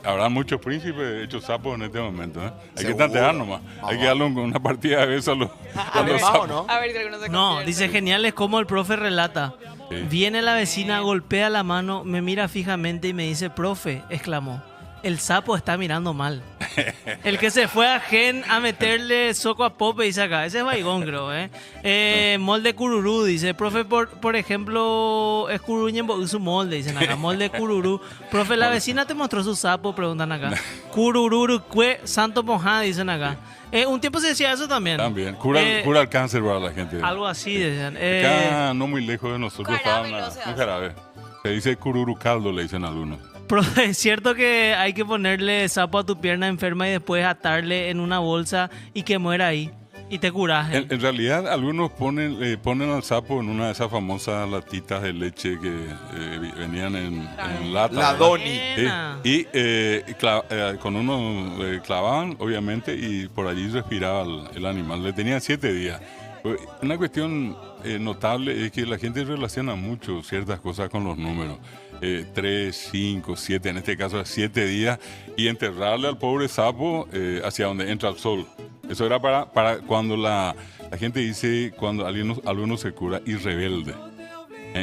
[SPEAKER 4] Habrá muchos príncipes hechos sapos en este momento. ¿eh? Hay que
[SPEAKER 1] Seguro.
[SPEAKER 4] tantear nomás. Hay que darle una partida de besos a los
[SPEAKER 1] ¿Además o
[SPEAKER 4] sapos.
[SPEAKER 1] no?
[SPEAKER 3] A ver si alguno se
[SPEAKER 2] No,
[SPEAKER 3] convierte.
[SPEAKER 2] dice genial, es como el profe relata.
[SPEAKER 4] Sí.
[SPEAKER 2] Viene la vecina, golpea la mano, me mira fijamente y me dice, profe, exclamó, el sapo está mirando mal. El que se fue a Gen a meterle soco a Pope, dice acá. Ese es Baigón, creo, molde cururú, dice. Profe, por ejemplo, es cururú ñembo, su molde, dicen acá. Molde cururú. Profe, la vecina te mostró su sapo, preguntan acá. Cururú, cue, santo mojá, dicen acá. Un tiempo se decía eso también.
[SPEAKER 4] También. Cura el cáncer para la gente.
[SPEAKER 2] Algo así, decían.
[SPEAKER 4] Acá, no muy lejos de nosotros,
[SPEAKER 3] Jarabe
[SPEAKER 4] estaba
[SPEAKER 3] no se
[SPEAKER 4] un
[SPEAKER 3] hace.
[SPEAKER 4] jarabe. Se dice cururucaldo, le dicen algunos.
[SPEAKER 2] Profe, ¿es cierto que hay que ponerle sapo a tu pierna enferma y después atarle en una bolsa y que muera ahí? Y te curas.
[SPEAKER 4] En realidad, algunos ponen al sapo en una de esas famosas latitas de leche que venían en lata.
[SPEAKER 1] La
[SPEAKER 4] ¿verdad?
[SPEAKER 1] Doni.
[SPEAKER 4] Sí,
[SPEAKER 2] Buena.
[SPEAKER 4] y con uno clavaban, obviamente, y por allí respiraba el animal. Le tenían 7 días. Una cuestión notable es que la gente relaciona mucho ciertas cosas con los números. 3, 5, 7, en este caso 7 días, y enterrarle al pobre sapo hacia donde entra el sol. Eso era para cuando la gente dice, cuando alguno se cura y rebelde.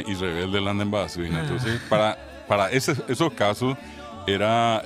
[SPEAKER 4] Y rebelde la anda en basuina. Entonces, para esos casos, era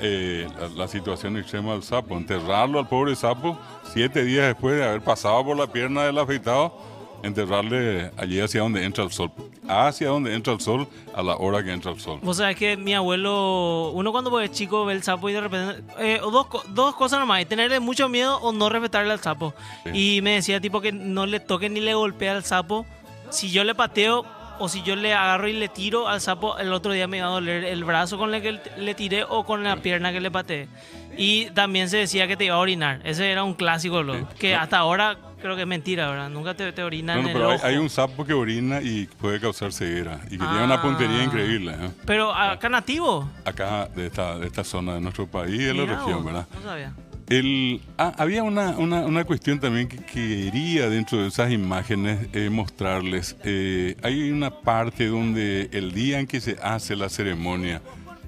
[SPEAKER 4] la situación extrema del sapo. Enterrarlo al pobre sapo 7 días después de haber pasado por la pierna del afeitado, enterrarle allí hacia donde entra el sol. Hacia donde entra el sol a la hora que entra el sol.
[SPEAKER 2] Vos sabés que mi abuelo, uno cuando es chico ve el sapo y de repente, dos cosas nomás, tenerle mucho miedo o no respetarle al sapo.
[SPEAKER 4] Sí.
[SPEAKER 2] Y me decía tipo que no le toque ni le golpee al sapo. Si yo le pateo o si yo le agarro y le tiro al sapo, el otro día me iba a doler el brazo con el que le tiré o con la pierna que le pateé. Y también se decía que te iba a orinar. Ese era un clásico, que hasta ahora creo que es mentira, ¿verdad? Nunca te orinan
[SPEAKER 4] No,
[SPEAKER 2] en el
[SPEAKER 4] pero
[SPEAKER 2] ojo.
[SPEAKER 4] hay un sapo que orina y puede causar ceguera y que tiene una puntería increíble. ¿Eh?
[SPEAKER 2] Pero acá nativo.
[SPEAKER 4] Acá de esta zona de nuestro país, de la
[SPEAKER 2] Mirá
[SPEAKER 4] región,
[SPEAKER 2] vos,
[SPEAKER 4] ¿verdad?
[SPEAKER 2] No sabía.
[SPEAKER 4] Había una cuestión también que quería dentro de esas imágenes mostrarles. Hay una parte donde el día en que se hace la ceremonia,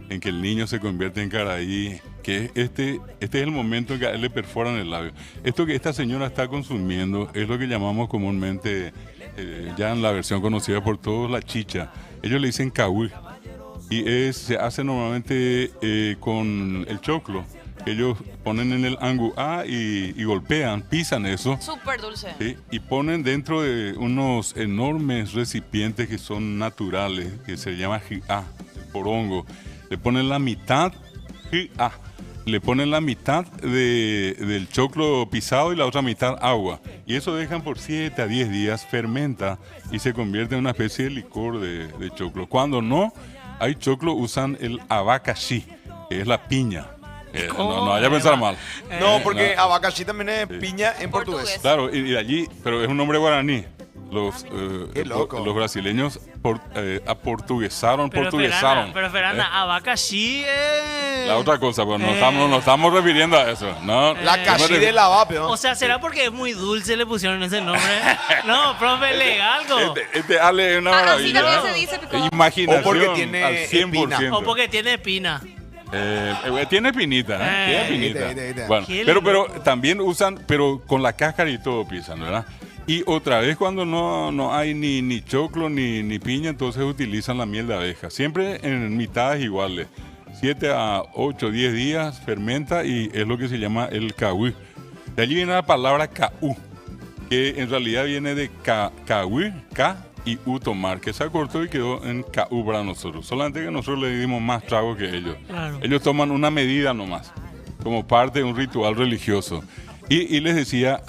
[SPEAKER 4] en que el niño se convierte en caraí, que este es el momento en que a él le perforan el labio. Esto que esta señora está consumiendo es lo que llamamos comúnmente, ya en la versión conocida por todos, la chicha. Ellos le dicen cahuí. Y se hace normalmente con el choclo. Ellos ponen en el anguá y golpean, pisan eso.
[SPEAKER 3] Súper dulce.
[SPEAKER 4] ¿Sí? Y ponen dentro de unos enormes recipientes que son naturales, que se llama jiá, porongo. Le ponen la mitad jiá, le ponen la mitad del choclo pisado y la otra mitad agua. Y eso dejan por 7 a 10 días, fermenta y se convierte en una especie de licor de choclo. Cuando no hay choclo, usan el abacaxi, que es la piña. No vaya a pensar mal.
[SPEAKER 1] No, porque
[SPEAKER 4] no.
[SPEAKER 1] abacaxi también es piña en portugués.
[SPEAKER 4] Claro, y de allí, pero es un nombre guaraní.
[SPEAKER 1] Qué loco.
[SPEAKER 4] Los brasileños aportuguesaron,
[SPEAKER 2] Pero
[SPEAKER 4] portuguesaron.
[SPEAKER 2] Ferana, abacaxi
[SPEAKER 4] La otra cosa, pues no estamos refiriendo a eso. No,
[SPEAKER 1] La caxi de la vape, ¿no?
[SPEAKER 2] O sea, ¿será porque es muy dulce le pusieron ese nombre? No, profe, legal, algo.
[SPEAKER 4] Este Ale es una
[SPEAKER 3] Así
[SPEAKER 4] maravilla.
[SPEAKER 3] también se dice, Pico.
[SPEAKER 4] Imaginación
[SPEAKER 1] O porque tiene
[SPEAKER 4] al 100%.
[SPEAKER 1] espina.
[SPEAKER 2] O porque tiene espina.
[SPEAKER 4] Tiene pinita, tiene pinita.
[SPEAKER 1] Viste.
[SPEAKER 4] Bueno,
[SPEAKER 2] Qué
[SPEAKER 4] pero
[SPEAKER 2] loco.
[SPEAKER 4] también usan, pero con la cáscara y todo pisan, ¿verdad? Y otra vez cuando no hay ni choclo ni piña, entonces utilizan la miel de abeja. Siempre en mitades iguales. 7 a 8, 10 días fermenta y es lo que se llama el cahuí. De allí viene la palabra caú, que en realidad viene de cahuí, ca y u tomar, que se acortó y quedó en caú para nosotros. Solamente que nosotros le dimos más trago que ellos.
[SPEAKER 2] Claro.
[SPEAKER 4] Ellos toman una medida nomás, como parte de un ritual religioso. Y les decía,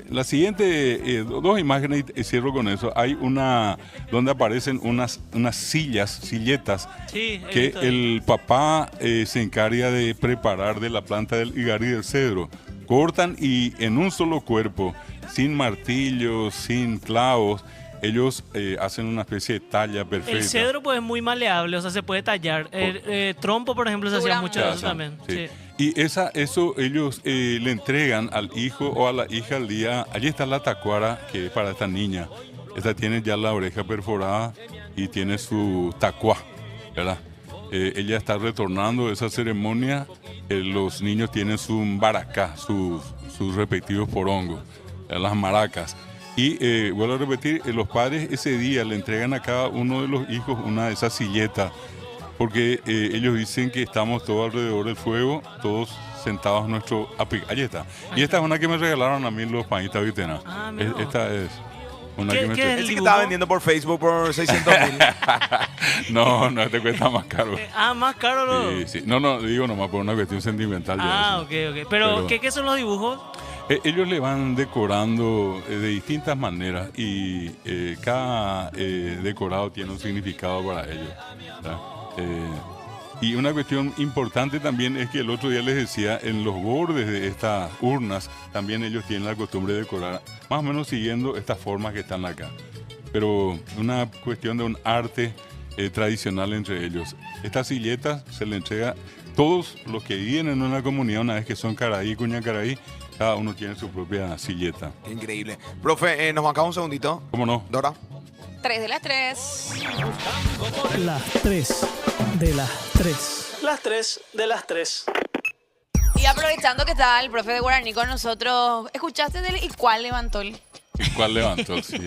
[SPEAKER 4] la siguiente, dos imágenes y cierro con eso. Hay una donde aparecen unas silletas
[SPEAKER 2] Sí, he
[SPEAKER 4] que
[SPEAKER 2] visto.
[SPEAKER 4] el papá se encarga de preparar de la planta del higar y del cedro. Cortan y en un solo cuerpo, sin martillos, sin clavos, ellos hacen una especie de talla perfecta.
[SPEAKER 2] El cedro pues es muy maleable, o sea, se puede tallar. El trompo, por ejemplo, se hacía
[SPEAKER 3] Dura
[SPEAKER 2] mucho de eso
[SPEAKER 3] mucho.
[SPEAKER 2] también.
[SPEAKER 4] Sí.
[SPEAKER 2] Sí.
[SPEAKER 4] Y eso ellos le entregan al hijo o a la hija al día. Allí está la tacuara, que es para esta niña. Esta tiene ya la oreja perforada y tiene su tacuá, ¿verdad? Ella está retornando de esa ceremonia. Los niños tienen su baracá, sus respectivos porongos, las maracas. Y vuelvo a repetir, los padres ese día le entregan a cada uno de los hijos una de esas silletas, porque ellos dicen que estamos todos alrededor del fuego, todos sentados en nuestro Ahí está. Y esta es una que me regalaron a mí los panistas vitenas.
[SPEAKER 2] Ah, mira vos.
[SPEAKER 4] Esta es una
[SPEAKER 2] ¿Qué-
[SPEAKER 4] que me
[SPEAKER 2] qué es
[SPEAKER 1] Ese que
[SPEAKER 2] dibujo?
[SPEAKER 1] estaba vendiendo por Facebook por 600.000.
[SPEAKER 4] No, te cuesta más caro.
[SPEAKER 2] Más caro lo...
[SPEAKER 4] Sí, sí. No, digo nomás por una cuestión sentimental. ya
[SPEAKER 2] Ah,
[SPEAKER 4] eso.
[SPEAKER 2] ok. Pero, ¿qué son los dibujos?
[SPEAKER 4] Ellos le van decorando de distintas maneras y cada decorado tiene un significado para ellos, ¿verdad? Y una cuestión importante también es que el otro día les decía, en los bordes de estas urnas también ellos tienen la costumbre de decorar, más o menos siguiendo estas formas que están acá. Pero una cuestión de un arte tradicional entre ellos. Estas silletas se le entrega todos los que viven en una comunidad, una vez que son caraí, cuña caraí, cada uno tiene su propia silleta.
[SPEAKER 1] Increíble. Profe, nos bancamos un segundito.
[SPEAKER 4] ¿Cómo no?
[SPEAKER 1] Dora.
[SPEAKER 3] 3 de las 3.
[SPEAKER 2] Las 3 de las 3. Las 3 de las 3.
[SPEAKER 3] Y aprovechando que está el profe de Guaraní con nosotros, ¿escuchaste del Icual Levantol?
[SPEAKER 4] ¿Y cuál levantó? Sí.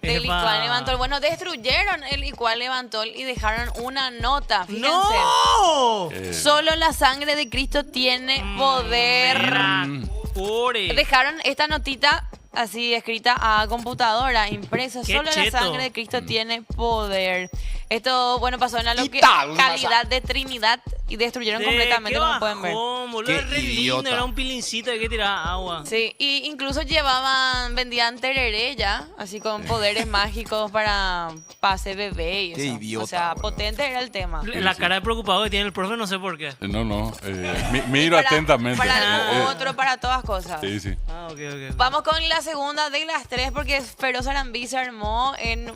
[SPEAKER 3] Del
[SPEAKER 2] Epa.
[SPEAKER 3] Icual Levantol. Bueno, destruyeron el Icual Levantol y dejaron una nota. Fíjense.
[SPEAKER 2] ¡No!
[SPEAKER 3] Solo la sangre de Cristo tiene poder.
[SPEAKER 2] Mira, pobre.
[SPEAKER 3] Dejaron esta notita así escrita a computadora, impresa.
[SPEAKER 2] Qué
[SPEAKER 3] Solo la
[SPEAKER 2] cheto.
[SPEAKER 3] sangre de Cristo tiene poder. Esto, bueno, pasó en la
[SPEAKER 1] tal,
[SPEAKER 3] localidad de Trinidad y destruyeron completamente, como pueden ver.
[SPEAKER 2] Boludo,
[SPEAKER 1] Qué
[SPEAKER 2] es re lindo,
[SPEAKER 1] idiota.
[SPEAKER 2] era un pilincito que tiraba agua.
[SPEAKER 3] Sí, y incluso vendían tereré ya, así con poderes mágicos para pase bebé y
[SPEAKER 1] Qué
[SPEAKER 3] eso.
[SPEAKER 1] idiota,
[SPEAKER 3] O sea,
[SPEAKER 1] boludo.
[SPEAKER 3] potente era el tema.
[SPEAKER 2] La cara de preocupado que tiene el profe, no sé por qué.
[SPEAKER 4] No, miro
[SPEAKER 3] Para-
[SPEAKER 4] atentamente.
[SPEAKER 3] Para algún
[SPEAKER 4] Eh,
[SPEAKER 3] otro, para todas cosas.
[SPEAKER 4] Sí, sí.
[SPEAKER 2] Ah, ok.
[SPEAKER 3] Vamos con la segunda de las tres, porque Feroz Arambí se armó en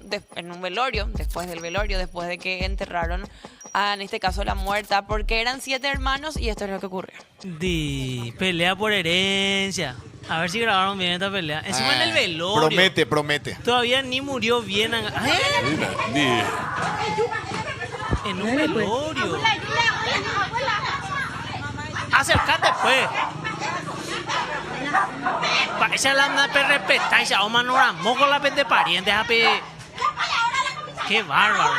[SPEAKER 3] un velorio, después del velorio, después de que enterraron en este caso, la muerta, porque eran 7 hermanos y esto es lo que ocurrió.
[SPEAKER 2] Pelea por herencia. A ver si grabaron bien esta pelea. Encima en el velorio.
[SPEAKER 1] Promete.
[SPEAKER 2] Todavía ni murió bien. ¡Ay!
[SPEAKER 4] Mira,
[SPEAKER 2] En un velorio. Acércate, pues. Esa es la respetar. Esa oma no era moco la de parientes. Qué bárbaros.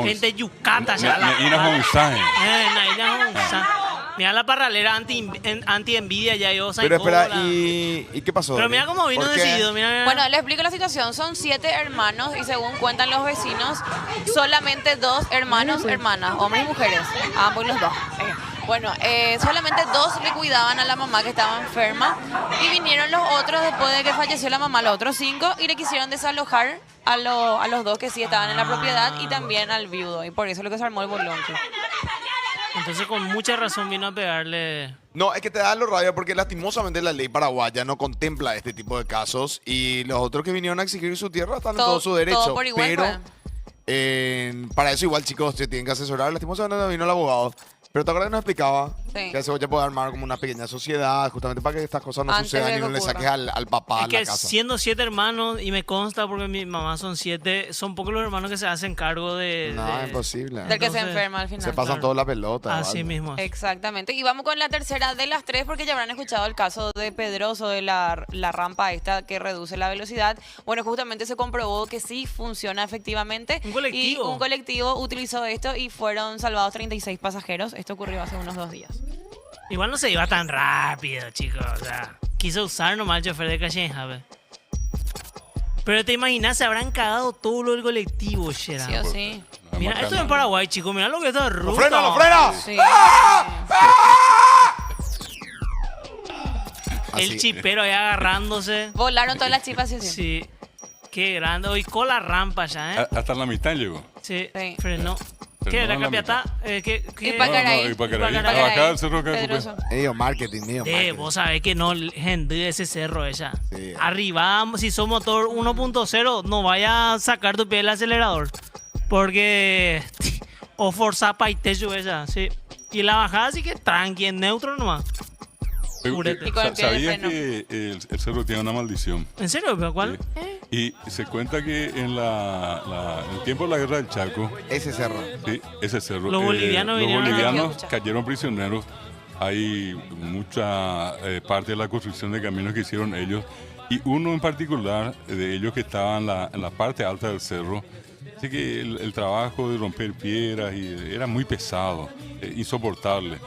[SPEAKER 2] Gente yucata. Mira la parralera anti-envidia ya yo.
[SPEAKER 1] Pero espera, ¿y qué pasó?
[SPEAKER 2] Pero mira cómo vino
[SPEAKER 1] ¿Por qué?
[SPEAKER 2] decidido. Mira.
[SPEAKER 3] Bueno, les explico la situación. Son 7 hermanos y según cuentan los vecinos, solamente 2 hermanos, hermanas, hombres y mujeres, ambos los dos. Bueno, solamente 2 le cuidaban a la mamá que estaba enferma y vinieron los otros después de que falleció la mamá, los otros 5, y le quisieron desalojar a los 2 que sí estaban en la propiedad y también al viudo. Y por eso es lo que se armó el bolonque.
[SPEAKER 2] Entonces con mucha razón vino a pegarle.
[SPEAKER 1] No, es que te da lo rabia porque lastimosamente la ley paraguaya no contempla este tipo de casos y los otros que vinieron a exigir su tierra están en todo su derecho.
[SPEAKER 3] Todo por igual,
[SPEAKER 1] pero
[SPEAKER 3] pues.
[SPEAKER 1] para eso igual, chicos, se tienen que asesorar. Lastimosamente no vino el abogado. Pero te acuerdas que nos explicaba
[SPEAKER 3] Sí.
[SPEAKER 1] que se puede armar como una pequeña sociedad justamente para que estas cosas no
[SPEAKER 3] Antes de
[SPEAKER 1] sucedan y
[SPEAKER 3] que
[SPEAKER 1] no le
[SPEAKER 3] ocurra.
[SPEAKER 1] saques al papá a
[SPEAKER 2] Es
[SPEAKER 1] la
[SPEAKER 2] que
[SPEAKER 1] casa.
[SPEAKER 2] siendo 7 hermanos, y me consta porque mi mamá son 7, son pocos los hermanos que se hacen cargo de.
[SPEAKER 1] No, es imposible.
[SPEAKER 3] Del que se
[SPEAKER 2] Entonces,
[SPEAKER 3] enferma al final.
[SPEAKER 1] Se pasan
[SPEAKER 2] claro.
[SPEAKER 1] toda la pelota.
[SPEAKER 2] Así
[SPEAKER 1] ¿vale?
[SPEAKER 2] mismo.
[SPEAKER 3] Exactamente. Y vamos con la tercera de las 3 porque ya habrán escuchado el caso de Pedroso, de la rampa esta que reduce la velocidad. Bueno, justamente se comprobó que sí funciona efectivamente.
[SPEAKER 2] Un colectivo.
[SPEAKER 3] Y un colectivo utilizó esto y fueron salvados 36 pasajeros. Esto ocurrió hace unos 2 días.
[SPEAKER 2] Igual no se iba tan rápido, chicos. O sea, quiso usar nomás el chofer de Cachenjave. Pero te imaginas, se habrán cagado todo lo del colectivo, Shera.
[SPEAKER 3] Sí o sí.
[SPEAKER 2] Mira, esto es en Paraguay, chicos. Mira lo que está ruta.
[SPEAKER 1] ¡Lo frena!
[SPEAKER 3] Sí.
[SPEAKER 2] El
[SPEAKER 1] Así.
[SPEAKER 2] chipero ahí agarrándose.
[SPEAKER 3] Volaron todas las chipas, sí o sí.
[SPEAKER 2] Sí. Qué grande. Hoy con la rampa ya, ¿eh?
[SPEAKER 4] Hasta la mitad llegó.
[SPEAKER 2] Sí.
[SPEAKER 3] Sí.
[SPEAKER 2] Frenó.
[SPEAKER 4] Frenó
[SPEAKER 2] ¿Qué era,
[SPEAKER 4] en la
[SPEAKER 2] Capiatá? ¿Qué?
[SPEAKER 3] Ipacaraí.
[SPEAKER 4] Ipacaraí.
[SPEAKER 2] Ipacaraí.
[SPEAKER 4] Acá el cerro que
[SPEAKER 3] Pedroso.
[SPEAKER 1] Medio marketing, medio marketing.
[SPEAKER 2] Vos sabés que no, gente de ese cerro ella.
[SPEAKER 1] Sí.
[SPEAKER 2] Arriba, si sos motor 1.0, no vaya a sacar tu pie del acelerador. Porque o forza pa' y te sube ella, sí. Y la bajada sí que tranqui, en neutro nomás. Purete.
[SPEAKER 3] Y con el pie de
[SPEAKER 4] ¿Sabías
[SPEAKER 3] freno.
[SPEAKER 4] que el cerro tiene una maldición?
[SPEAKER 2] ¿En serio? ¿Pero cuál?
[SPEAKER 4] Sí. Y se cuenta que en el tiempo de la guerra del Chaco,
[SPEAKER 1] Ese cerro.
[SPEAKER 4] sí, ese cerro,
[SPEAKER 2] Los bolivianos
[SPEAKER 4] los
[SPEAKER 2] vinieron a-
[SPEAKER 4] bolivianos cayeron prisioneros. Hay mucha parte de la construcción de caminos que hicieron ellos. Y uno en particular de ellos que estaba en la parte alta del cerro. Así que el trabajo de romper piedras era muy pesado, insoportable.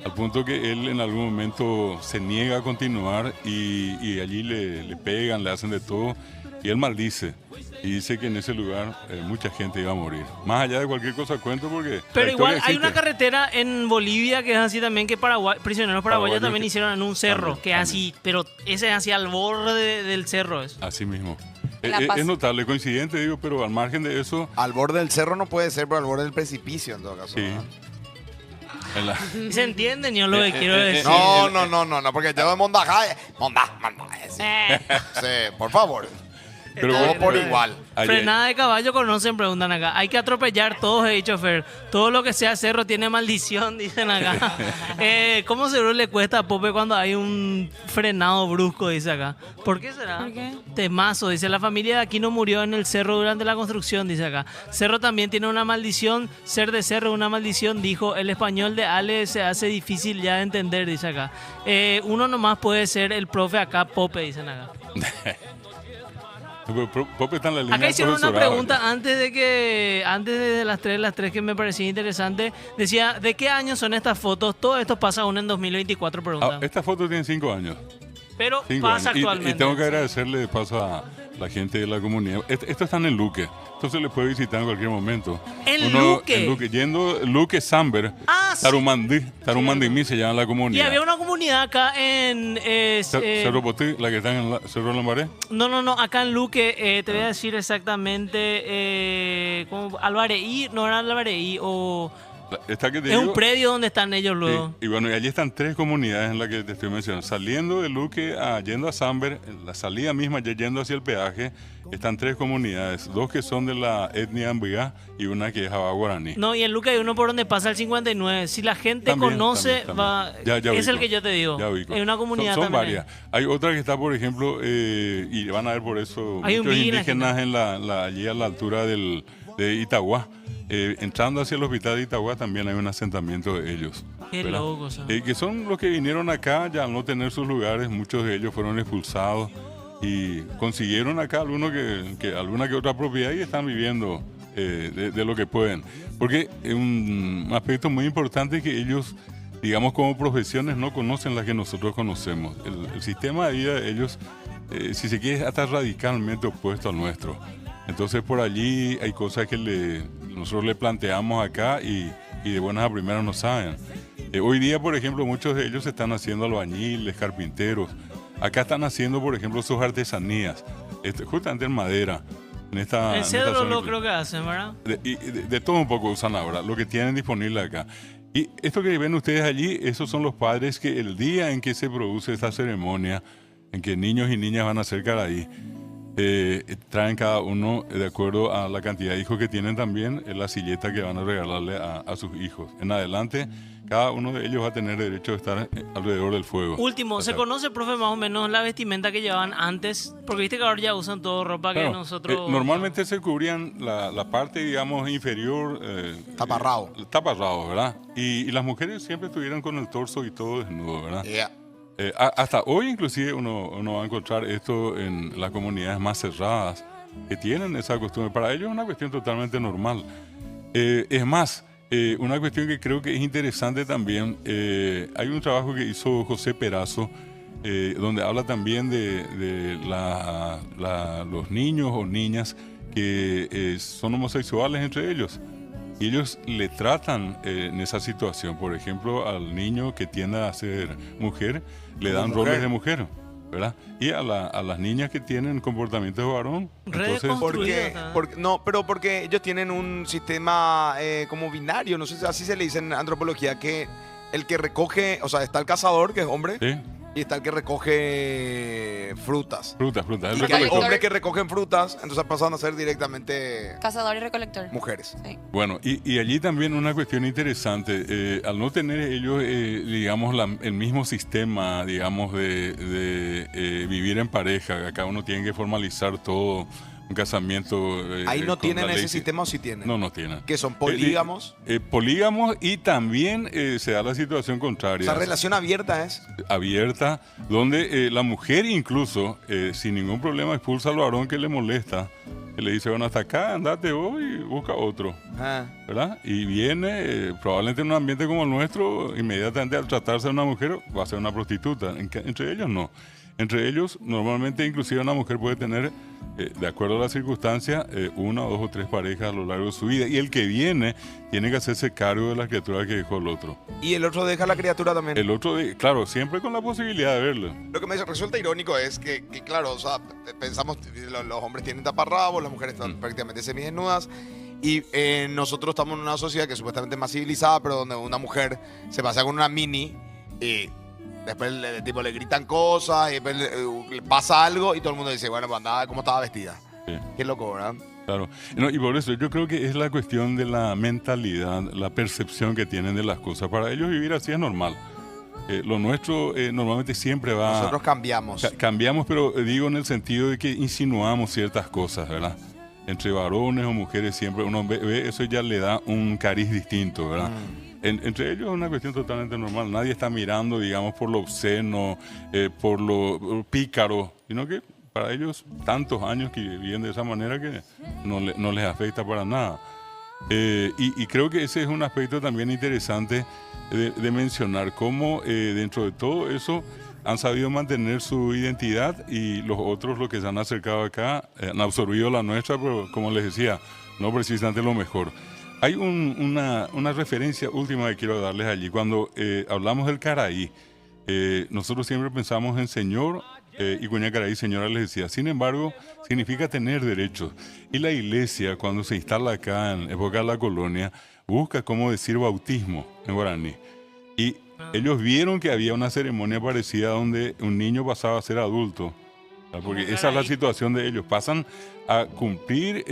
[SPEAKER 4] Al punto que él en algún momento se niega a continuar y allí le pegan, le hacen de todo. Y él maldice. Y dice que en ese lugar mucha gente iba a morir. Más allá de cualquier cosa cuento porque...
[SPEAKER 2] Pero
[SPEAKER 4] la
[SPEAKER 2] igual
[SPEAKER 4] historia
[SPEAKER 2] hay una
[SPEAKER 4] existe.
[SPEAKER 2] carretera en Bolivia que es así también que prisioneros paraguayos
[SPEAKER 4] Paraguayos
[SPEAKER 2] también
[SPEAKER 4] que-
[SPEAKER 2] hicieron en un cerro,
[SPEAKER 4] también,
[SPEAKER 2] que es así, pero ese es hacia al borde del cerro. Es.
[SPEAKER 4] Así mismo.
[SPEAKER 3] La Paz.
[SPEAKER 4] Es notable, coincidente, digo, pero al margen de eso...
[SPEAKER 1] Al borde del cerro no puede ser, pero al borde del precipicio en todo caso.
[SPEAKER 4] Sí.
[SPEAKER 1] ¿no?
[SPEAKER 4] en la-
[SPEAKER 2] ¿Se entienden yo lo que quiero decir?
[SPEAKER 1] No, porque yo de Mondajá. Sí. Sí, por favor.
[SPEAKER 4] pero
[SPEAKER 1] Todo
[SPEAKER 4] bueno,
[SPEAKER 1] por igual.
[SPEAKER 2] Frenada de caballo conocen, preguntan acá. Hay que atropellar todos, he dicho Fer. Todo lo que sea cerro tiene maldición, dicen acá. ¿Cómo seguro le cuesta a Pope cuando hay un frenado brusco, dice acá? ¿Por qué será?
[SPEAKER 3] ¿Por qué?
[SPEAKER 2] Temazo, dice. La familia de aquí no murió en el cerro durante la construcción, dice acá. Cerro también tiene una maldición. Ser de cerro, una maldición, dijo. El español de Ale se hace difícil ya de entender, dice acá. Uno nomás puede ser el profe acá, Pope, dicen acá.
[SPEAKER 4] Pope está en la línea
[SPEAKER 2] Acá
[SPEAKER 4] del
[SPEAKER 2] hicieron una
[SPEAKER 4] profesorado.
[SPEAKER 2] pregunta antes de las tres que me parecía interesante. Decía, ¿de qué año son estas fotos? Todo esto pasa aún en 2024, pregunta.
[SPEAKER 4] Esta foto tiene 5 años.
[SPEAKER 2] Pero
[SPEAKER 4] 5
[SPEAKER 2] pasa
[SPEAKER 4] años.
[SPEAKER 2] actualmente.
[SPEAKER 4] Y tengo que agradecerle de paso a la gente de la comunidad. Esto está en Luque, entonces le puede visitar en cualquier momento.
[SPEAKER 2] ¿En Luque?
[SPEAKER 4] En Luque, yendo Luque Samber,
[SPEAKER 2] Ah, sí.
[SPEAKER 4] Tarumandimí se llama la
[SPEAKER 2] Y
[SPEAKER 4] comunidad.
[SPEAKER 2] había una comunidad acá en...
[SPEAKER 4] Cerro Potí, la que está en Cerro Lambaré.
[SPEAKER 2] No, acá en Luque, te voy a decir exactamente, como Albareí, no era Albareí, o...
[SPEAKER 4] Esta que te
[SPEAKER 2] Es
[SPEAKER 4] digo,
[SPEAKER 2] un predio donde están ellos luego.
[SPEAKER 4] y bueno, y allí están 3 comunidades en las que te estoy mencionando. Saliendo de Luque, yendo a Samber, en la salida misma, ya yendo hacia el peaje, están 3 comunidades. 2 que son de la etnia Ambigá y una que es Jabá Guaraní.
[SPEAKER 2] No, y en Luque hay uno por donde pasa el 59. Si la gente
[SPEAKER 4] También,
[SPEAKER 2] conoce,
[SPEAKER 4] también.
[SPEAKER 2] va...
[SPEAKER 4] Ya
[SPEAKER 2] es
[SPEAKER 4] ubico.
[SPEAKER 2] el que yo te digo.
[SPEAKER 4] Ya ubico.
[SPEAKER 2] Hay una comunidad
[SPEAKER 4] son
[SPEAKER 2] también.
[SPEAKER 4] varias. Hay otra que está, por ejemplo, y van a ver por eso
[SPEAKER 2] Hay
[SPEAKER 4] muchos
[SPEAKER 2] indígenas
[SPEAKER 4] indígenas allí a la altura de Itagua. Entrando hacia el hospital de Itagua también hay un asentamiento de ellos.
[SPEAKER 2] Qué
[SPEAKER 4] ¿verdad?
[SPEAKER 2] loco, ¿sabes?
[SPEAKER 4] Que son los que vinieron acá, ya al no tener sus lugares, muchos de ellos fueron expulsados y consiguieron acá alguna que otra propiedad y están viviendo de lo que pueden. Porque un aspecto muy importante es que ellos, digamos, como profesiones no conocen las que nosotros conocemos. El sistema de vida de ellos, si se quiere, hasta radicalmente opuesto al nuestro. Entonces por allí hay cosas que nosotros le planteamos acá y de buenas a primeras no saben. Hoy día, por ejemplo, muchos de ellos están haciendo albañiles, carpinteros. Acá están haciendo, por ejemplo, sus artesanías, justamente en madera.
[SPEAKER 2] El
[SPEAKER 4] esta
[SPEAKER 2] cedro
[SPEAKER 4] zona
[SPEAKER 2] lo
[SPEAKER 4] que-
[SPEAKER 2] creo que hacen, ¿verdad?
[SPEAKER 4] de todo un poco usan ahora, lo que tienen disponible acá. Y esto que ven ustedes allí, esos son los padres que el día en que se produce esta ceremonia, en que niños y niñas van a hacer caraí, traen cada uno, de acuerdo a la cantidad de hijos que tienen también, la silleta que van a regalarle a sus hijos. En adelante, cada uno de ellos va a tener derecho a estar alrededor del fuego.
[SPEAKER 2] Último, ¿se conoce, profe, más o menos la vestimenta que llevaban antes? Porque viste que ahora ya usan todo ropa que
[SPEAKER 4] Claro,
[SPEAKER 2] nosotros...
[SPEAKER 4] normalmente se cubrían la parte, digamos, inferior.
[SPEAKER 1] Taparrabo.
[SPEAKER 4] Taparrabo, ¿verdad? Y las mujeres siempre estuvieran con el torso y todo desnudo, ¿verdad?
[SPEAKER 1] Yeah.
[SPEAKER 4] Hasta hoy, inclusive, uno va a encontrar esto en las comunidades más cerradas que tienen esa costumbre. Para ellos es una cuestión totalmente normal. Es más, una cuestión que creo que es interesante también, hay un trabajo que hizo José Perazo, donde habla también de los niños o niñas que son homosexuales entre ellos. Y ellos le tratan en esa situación, por ejemplo, al niño que tiende a ser mujer, le dan
[SPEAKER 1] mujer.
[SPEAKER 4] roles de mujer, ¿verdad? Y a las niñas que tienen comportamientos de varón, entonces,
[SPEAKER 1] Porque ellos tienen un sistema como binario, no sé si así se le dice en antropología, que el que recoge, o sea, está el cazador, que es hombre,
[SPEAKER 4] ¿sí?
[SPEAKER 1] y está el que recoge frutas.
[SPEAKER 4] Frutas, el
[SPEAKER 1] Y que hay
[SPEAKER 4] recolector.
[SPEAKER 1] hombres que recogen frutas, entonces pasan a ser directamente
[SPEAKER 3] Cazador y recolector.
[SPEAKER 1] mujeres.
[SPEAKER 3] Sí.
[SPEAKER 4] Bueno, y allí también una cuestión interesante, al no tener ellos, digamos, el mismo sistema, digamos, de vivir en pareja, acá uno tiene que formalizar todo, un casamiento.
[SPEAKER 1] Ahí no
[SPEAKER 4] con
[SPEAKER 1] tienen
[SPEAKER 4] la
[SPEAKER 1] ese
[SPEAKER 4] ley.
[SPEAKER 1] sistema o sí tienen.
[SPEAKER 4] No tienen.
[SPEAKER 1] Que son polígamos.
[SPEAKER 4] Polígamos y también se da la situación
[SPEAKER 1] O
[SPEAKER 4] contraria.
[SPEAKER 1] sea, relación abierta es.
[SPEAKER 4] Abierta, donde la mujer incluso, sin ningún problema, expulsa al varón que le molesta. Que le dice, bueno, hasta acá, andate vos y busca otro.
[SPEAKER 1] Ah.
[SPEAKER 4] ¿Verdad? Y viene, probablemente en un ambiente como el nuestro, inmediatamente al tratarse de una mujer, va a ser una prostituta. Entre ellos no. Entre ellos, normalmente, inclusive una mujer puede tener, de acuerdo a la circunstancia, 1, 2 o 3 parejas a lo largo de su vida. Y el que viene tiene que hacerse cargo de la criatura que dejó el otro.
[SPEAKER 1] Y el otro deja la criatura también.
[SPEAKER 4] El otro, claro, siempre con la posibilidad de verlo.
[SPEAKER 1] Lo que me resulta irónico es que, claro, o sea, pensamos, los hombres tienen taparrabos, las mujeres están prácticamente semidesnudas. Y nosotros estamos en una sociedad que es supuestamente más civilizada, pero donde una mujer se pasa con una mini y después tipo, le gritan cosas y después le pasa algo y todo el mundo dice, bueno, pues andaba como estaba vestida.
[SPEAKER 4] Sí.
[SPEAKER 1] Qué loco, ¿verdad?
[SPEAKER 4] Claro, no, y por eso yo creo que es la cuestión de la mentalidad, la percepción que tienen de las cosas. Para ellos vivir así es normal. Lo nuestro normalmente siempre va...
[SPEAKER 1] Nosotros cambiamos.
[SPEAKER 4] Cambiamos, pero digo en el sentido de que insinuamos ciertas cosas, ¿verdad? Entre varones o mujeres siempre uno ve eso y ya le da un cariz distinto, ¿verdad? Entre ellos es una cuestión totalmente normal. Nadie está mirando, digamos, por lo obsceno, por lo pícaro, sino que para ellos tantos años que viven de esa manera que no les afecta para nada. Y creo que ese es un aspecto también interesante de mencionar, cómo dentro de todo eso han sabido mantener su identidad y los otros, los que se han acercado acá, han absorbido la nuestra, pero como les decía, no precisamente lo mejor. Hay una referencia última que quiero darles allí. Cuando hablamos del Caraí, nosotros siempre pensamos en Señor y Cuña Caraí, señora, les decía. Sin embargo, significa tener derechos. Y la iglesia, cuando se instala acá en época de la colonia, busca cómo decir bautismo en guaraní. Y ellos vieron que había una ceremonia parecida donde un niño pasaba a ser adulto. Porque esa es la situación de ellos. Pasan a cumplir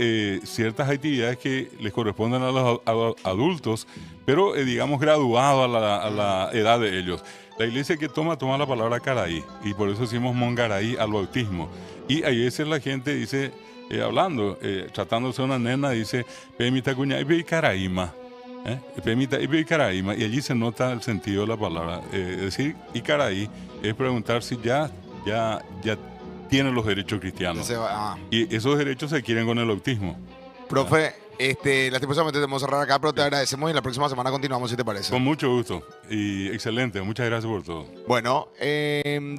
[SPEAKER 4] ciertas actividades que les corresponden a los adultos, pero digamos graduado a la edad de ellos. La iglesia que toma la palabra Caraí, y por eso decimos Mongaraí al bautismo. Y a veces la gente dice, hablando, tratándose de una nena, dice, Pemita cuña y Caraíma. Pemita y Caraíma. Y allí se nota el sentido de la palabra. Decir y Caraí es preguntar si ya tienen los derechos cristianos. Y esos derechos se adquieren con el bautismo.
[SPEAKER 1] Profe, lastimosamente tenemos que cerrar acá, pero te agradecemos y la próxima semana continuamos, si te parece.
[SPEAKER 4] Con mucho gusto y excelente. Muchas gracias por todo.
[SPEAKER 1] Bueno,